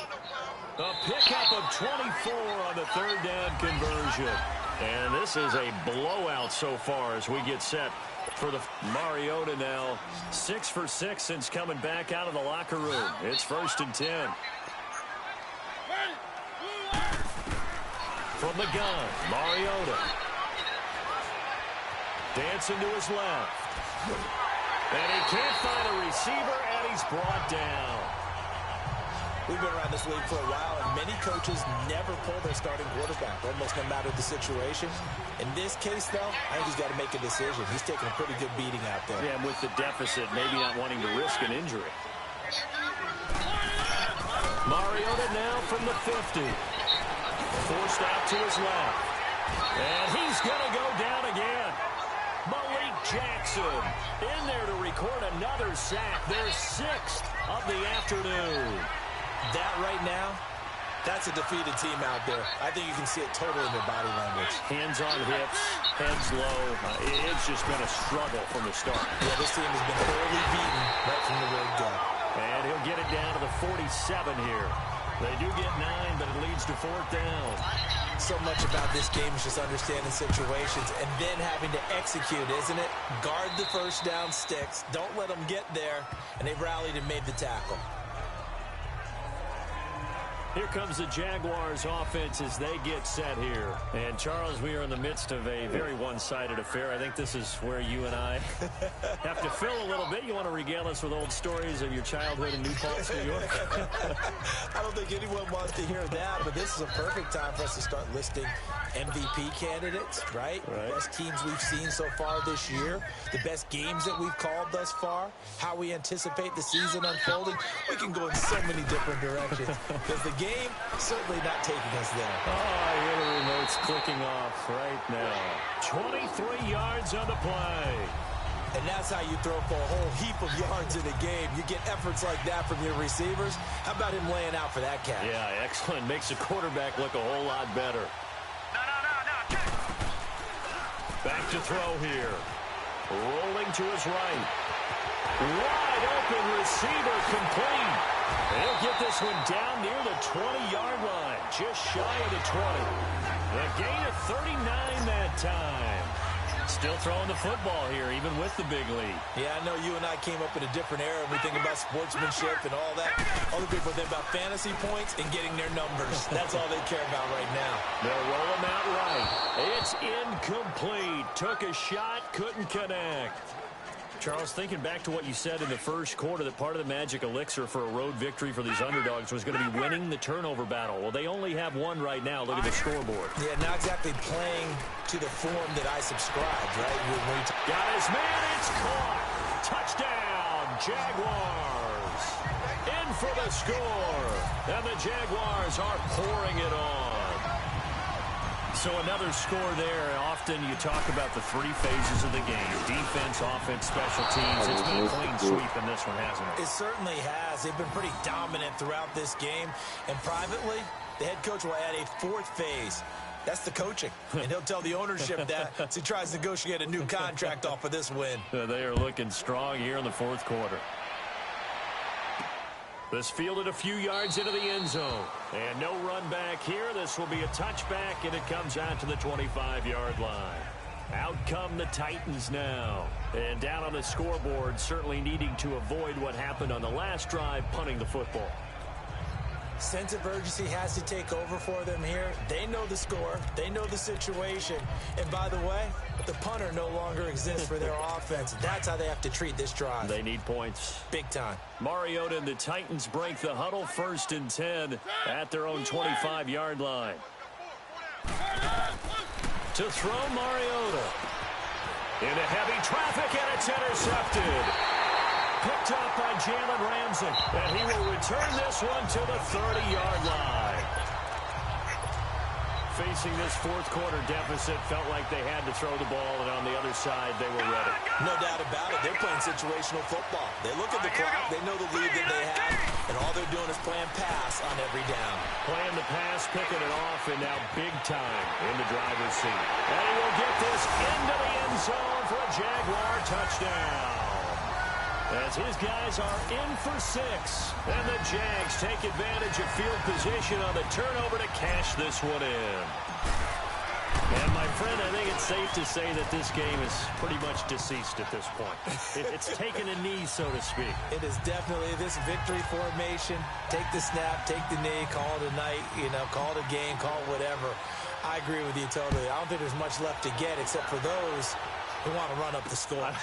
A pickup of 24 on the third down conversion. And this is a blowout so far as we get set for the Mariota now. 6 for 6 since coming back out of the locker room. It's 1st and 10. From the gun, Mariota. Dancing to his left. And he can't find a receiver, and he's brought down. We've been around this league for a while, and many coaches never pull their starting quarterback, almost no matter the situation. In this case, though, I think he's got to make a decision. He's taking a pretty good beating out there. Yeah, and with the deficit, maybe not wanting to risk an injury. Mariota now from the 50. Forced out to his left. And he's going to go down again. Malik Jackson in there to record another sack. Their 6th of the afternoon. That right now, that's a defeated team out there. I think you can see it totally in their body language. Hands on hips, heads low. It's just been a struggle from the start. Yeah, this team has been thoroughly beaten right from the word go. And he'll get it down to the 47 here. They do get 9, but it leads to 4th down. So much about this game is just understanding situations and then having to execute, isn't it? Guard the first down sticks. Don't let them get there. And they rallied and made the tackle. Here comes the Jaguars offense as they get set here. And, Charles, we are in the midst of a very one-sided affair. I think this is where you and I have to fill a little bit. You want to regale us with old stories of your childhood in New Paltz, New York? I don't think anyone wants to hear that, but this is a perfect time for us to start listing MVP candidates, right? The best teams we've seen so far this year, the best games that we've called thus far, how we anticipate the season unfolding. We can go in so many different directions because the game certainly not taking us there. Oh, I hear the remote's clicking off right now. 23 yards on the play. And that's how you throw for a whole heap of yards in a game. You get efforts like that from your receivers. How about him laying out for that catch? Yeah, excellent. Makes the quarterback look a whole lot better. Back to throw here. Rolling to his right. Wide open receiver complete. He'll get this one down near the 20-yard line. Just shy of the 20. The gain of 39 that time. Still throwing the football here, even with the big lead. Yeah, I know you and I came up in a different era, and we think about sportsmanship and all that. Other people think about fantasy points and getting their numbers. That's all they care about right now. They'll roll him out right. It's incomplete. Took a shot, couldn't connect. Charles, thinking back to what you said in the first quarter, that part of the magic elixir for a road victory for these underdogs was going to be winning the turnover battle. Well, they only have one right now. Look at the scoreboard. Yeah, not exactly playing to the form that I subscribed, right? Got his man. It's caught. Touchdown, Jaguars. In for the score. And the Jaguars are pouring it on. So another score there. Often you talk about the three phases of the game. Defense, offense, special teams. It's been a clean sweep in this one, hasn't it? It certainly has. They've been pretty dominant throughout this game. And privately, the head coach will add a fourth phase. That's the coaching. And he'll tell the ownership that as he tries to negotiate a new contract off of this win. They are looking strong here in the fourth quarter. This fielded a few yards into the end zone. And no run back here. This will be a touchback, and it comes out to the 25-yard line. Out come the Titans now. And down on the scoreboard, certainly needing to avoid what happened on the last drive, punting the football. Sense of urgency has to take over for them here. They know the score. They know the situation. And by the way, the punter no longer exists for their offense. That's how they have to treat this drive. They need points. Big time. Mariota and the Titans break the huddle, 1st and 10 at their own 25-yard line. To throw Mariota. Into heavy traffic, and it's intercepted. Picked up by Jalen Ramsey, and he will return this one to the 30-yard line. Facing this fourth quarter deficit, felt like they had to throw the ball, and on the other side, they were ready. No doubt about it. They're playing situational football. They look at the clock. They know the lead that they have, and all they're doing is playing pass on every down. Playing the pass, picking it off, and now big time in the driver's seat. And he will get this into the end zone for a Jaguar touchdown. As his guys are in for 6. And the Jags take advantage of field position on the turnover to cash this one in. And my friend, I think it's safe to say that this game is pretty much deceased at this point. It's taken a knee, so to speak. It is definitely this victory formation. Take the snap, take the knee, call it a night, call it a game, call it whatever. I agree with you totally. I don't think there's much left to get except for those who want to run up the score.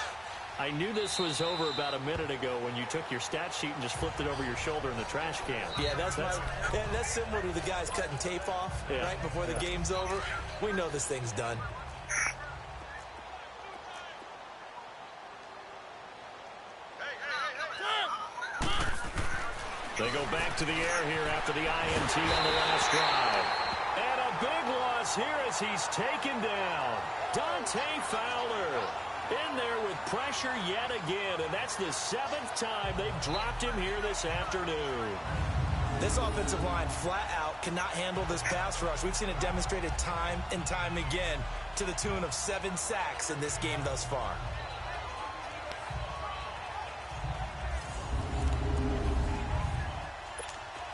I knew this was over about a minute ago when you took your stat sheet and just flipped it over your shoulder in the trash can. Yeah, that's similar to the guys cutting tape off right before the game's over. We know this thing's done. They go back to the air here after the INT on the last drive. And a big loss here as he's taken down. Dante Fowler. In there with pressure yet again, and that's the 7th time they've dropped him here this afternoon. This offensive line flat out cannot handle this pass rush. We've seen it demonstrated time and time again to the tune of 7 sacks in this game thus far.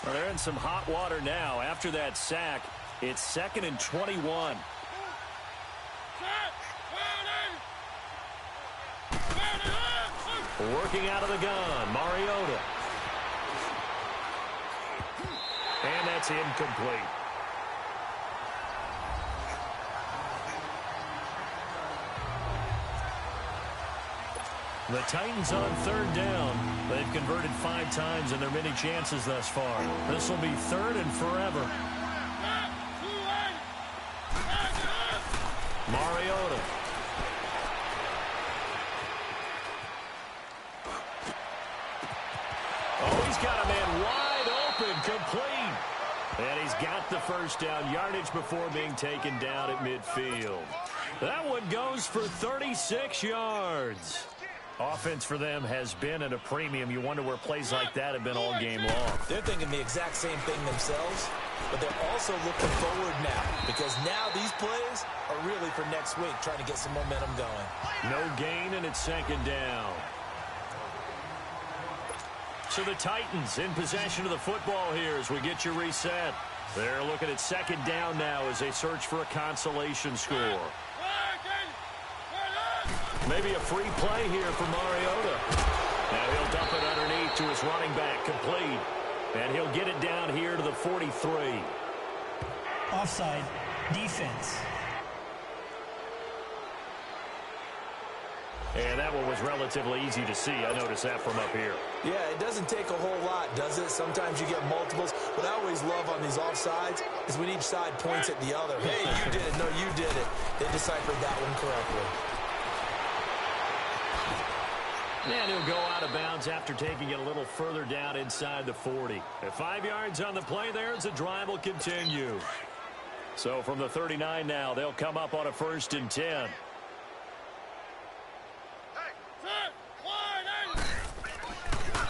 Well, they're in some hot water now. After that sack, it's 2nd and 21. Working out of the gun, Mariota. And that's incomplete. The Titans on third down. They've converted 5 times in their many chances thus far. This will be third and forever. Mariota. Oh, he's got a man wide open, complete. And he's got the first down yardage before being taken down at midfield. That one goes for 36 yards. Offense for them has been at a premium. You wonder where plays like that have been all game long. They're thinking the exact same thing themselves, but they're also looking forward now because now these plays are really for next week, trying to get some momentum going. No gain, and it's second down. So the Titans in possession of the football here as we get you reset. They're looking at second down now as they search for a consolation score. Maybe a free play here for Mariota. Now he'll dump it underneath to his running back, complete. And he'll get it down here to the 43. Offside, defense. And that one was relatively easy to see. I noticed that from up here. Yeah, it doesn't take a whole lot, does it? Sometimes you get multiples. What I always love on these offsides is when each side points at the other. Hey, you did it. No, you did it. They deciphered that one correctly. And he'll go out of bounds after taking it a little further down inside the 40. At 5 yards on the play there as the drive will continue. So from the 39 now, they'll come up on a 1st and 10.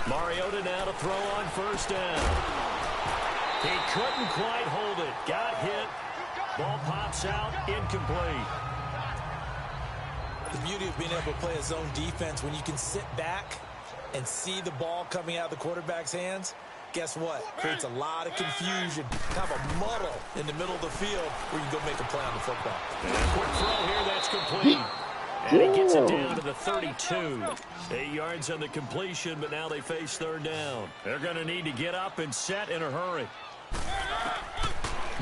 Mariota now to throw on 1st down. He couldn't quite hold it. Got hit. Ball pops out. Incomplete. The beauty of being able to play a zone defense when you can sit back and see the ball coming out of the quarterback's hands, guess what? Creates a lot of confusion, kind of a muddle in the middle of the field where you can go make a play on the football. And a quick throw here, that's complete. And he gets it down to the 32. 8 yards on the completion, but now they face 3rd down. They're going to need to get up and set in a hurry.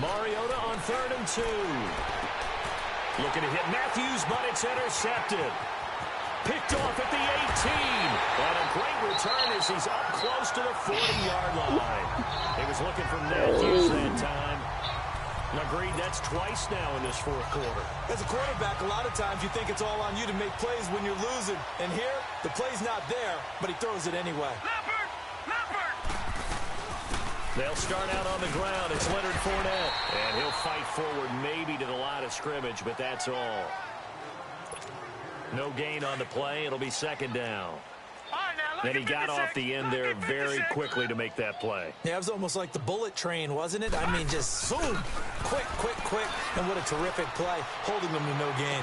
Mariota on 3rd and 2. Looking to hit Matthews, but it's intercepted. Picked off at the 18. And a great return as he's up close to the 40-yard line. He was looking for Matthews that time. Agreed, that's twice now in this 4th quarter. As a quarterback, a lot of times you think it's all on you to make plays when you're losing. And here, the play's not there, but he throws it anyway. They'll start out on the ground. It's Leonard Fournette. And he'll fight forward maybe to the line of scrimmage, but that's all. No gain on the play. It'll be 2nd down. Then he got off the end there very quickly to make that play. Yeah, it was almost like the bullet train, wasn't it? I mean, just zoom. Quick. And what a terrific play, holding them to no gain.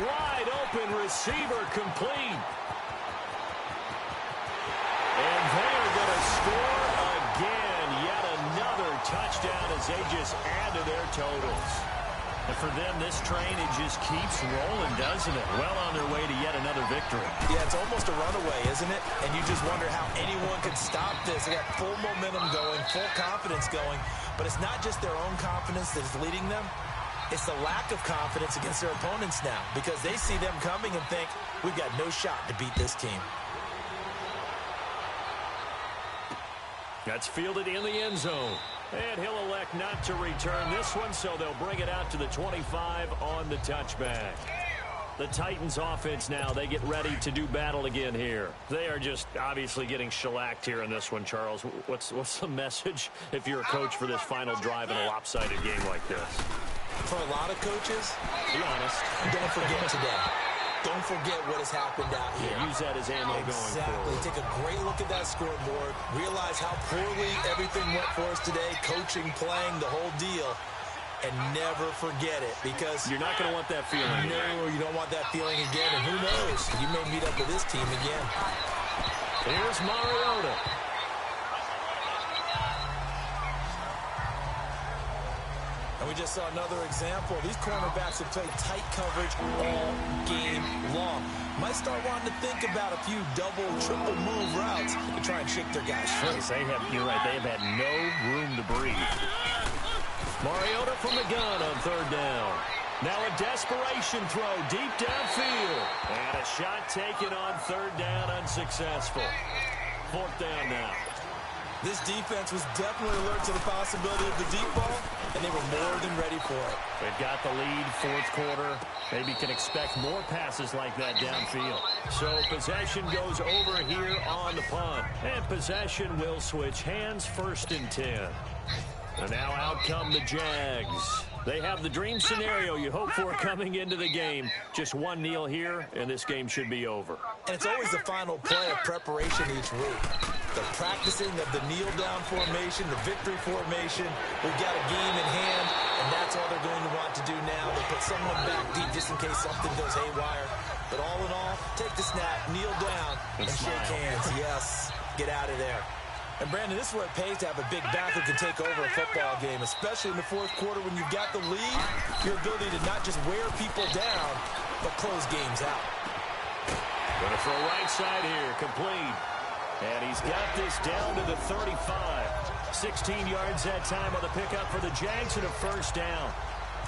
Wide open receiver, complete. And they are going to score again. Yet another touchdown as they just add to their totals. And for them, this train, it just keeps rolling, doesn't it? Well on their way to yet another victory. Yeah, it's almost a runaway, isn't it? And you just wonder how anyone could stop this. They got full momentum going, full confidence going. But it's not just their own confidence that's leading them. It's the lack of confidence against their opponents now because they see them coming and think, we've got no shot to beat this team. That's fielded in the end zone. And he'll elect not to return this one, so they'll bring it out to the 25 on the touchback. The Titans offense now, they get ready to do battle again here. They are just obviously getting shellacked here in this one, Charles. What's the message if you're a coach for this final drive in a lopsided game like this? For a lot of coaches, be honest, don't forget today. Don't forget what has happened out here. Yeah, use that as ammo going forward. Take a great look at that scoreboard. Realize how poorly everything went for us today. Coaching, playing, the whole deal. And never forget it because you're not going to want that feeling. No, you don't want that feeling again. And who knows? You may meet up with this team again. Here's Mariota. And we just saw another example. These cornerbacks have played tight coverage all game long. Might start wanting to think about a few double, triple move routes to try and shake their guys free. You're right, they have had no room to breathe. Mariota from the gun on 3rd down. Now a desperation throw deep downfield. And a shot taken on third down, unsuccessful. Fourth down now. This defense was definitely alert to the possibility of the deep ball, and they were more than ready for it. They've got the lead, fourth quarter. Maybe can expect more passes like that downfield. So possession goes over here on the punt. And possession will switch hands, 1st and 10. And now out come the Jags. They have the dream scenario you hope for coming into the game. Just one kneel here, and this game should be over. And it's always the final play of preparation each week. The practicing of the kneel-down formation, the victory formation. We've got a game in hand, and that's all they're going to want to do now. They put someone back deep just in case something goes haywire. But all in all, take the snap, kneel down, and shake hands. Yes, get out of there. And, Brandon, this is what it pays to have a big back who can take over a football game, especially in the fourth quarter when you've got the lead, your ability to not just wear people down, but close games out. Going to throw right side here, complete. And he's got this down to the 35. 16 yards that time on the pickup for the Jags and a first down.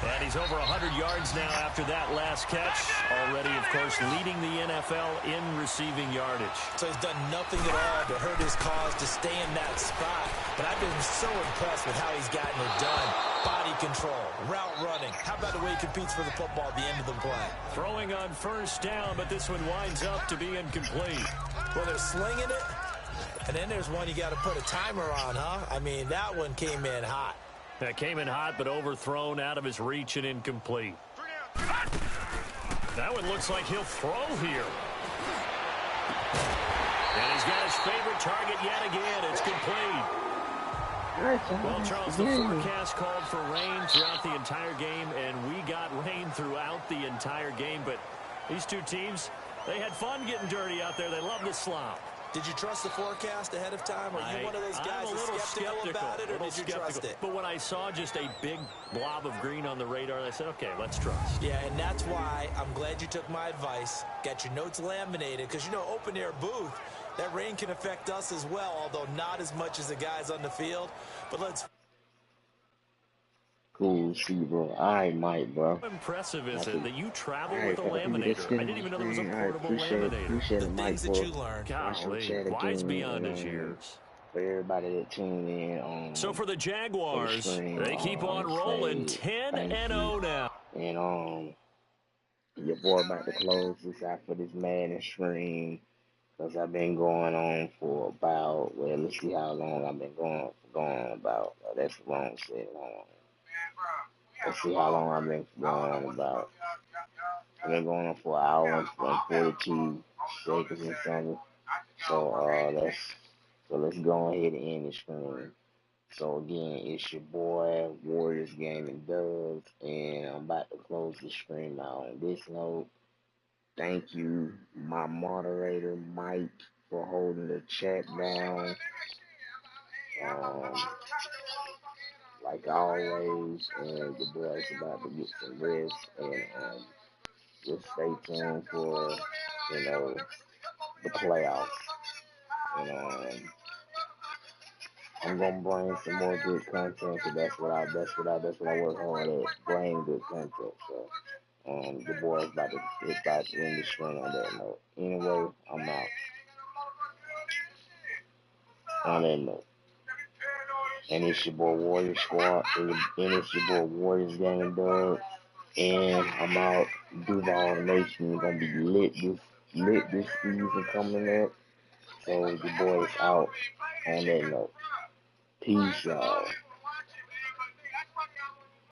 And he's over 100 yards now after that last catch. Already, of course, leading the NFL in receiving yardage. So he's done nothing at all to hurt his cause to stay in that spot. But I've been so impressed with how he's gotten it done. Body control, route running. How about the way he competes for the football at the end of the play? Throwing on first down, but this one winds up to be incomplete. Well, they're slinging it. And then there's one you got to put a timer on, huh? I mean, that one came in hot. That came in hot, but overthrown, out of his reach and incomplete. That one looks like he'll throw here. And he's got his favorite target yet again. It's complete. Well, Charles, the forecast called for rain throughout the entire game, and we got rain throughout the entire game. But these two teams, they had fun getting dirty out there. They love the slop. Did you trust the forecast ahead of time? Are you one of those guys that's skeptical about it, or did you trust it? But when I saw just a big blob of green on the radar, I said, okay, let's trust. Yeah, and that's why I'm glad you took my advice. Got your notes laminated, because, you know, open-air booth, that rain can affect us as well, although not as much as the guys on the field. But let's... Cool, see, bro. All right, Mike, bro. How impressive is it that you travel with a laminator? I didn't even know there was a portable laminator. Appreciate the it, things Mike, that you learned. Golly, wise beyond his years. For everybody that tuned in. So for the Jaguars, they keep on rolling 10-0 now. And your boy about to close this out for this Madden stream. Because I've been going on for about, well, let's see how long I've been going about. That's a long shit. Let's see how long I've been going on about. I've been going on for an hour and 42 seconds and something. So let's go ahead and end the stream. So again, it's your boy Warriors Gaming Dubs, and I'm about to close the stream out on this note. Thank you, my moderator Mike, for holding the chat down. Like always, and the boys about to get some rest, and just stay tuned for, you know, the playoffs. And I'm gonna bring some more good content, because that's what I work hard at, bring good content. So the boys about to end the stream on that note. Anyway, I'm out. On that note. And it's your boy Warrior Squad. And it's your boy Warriors Gang Dub. And I'm out. Duval Nation gonna be lit this season coming up. So the boy is out on that note. Peace, y'all.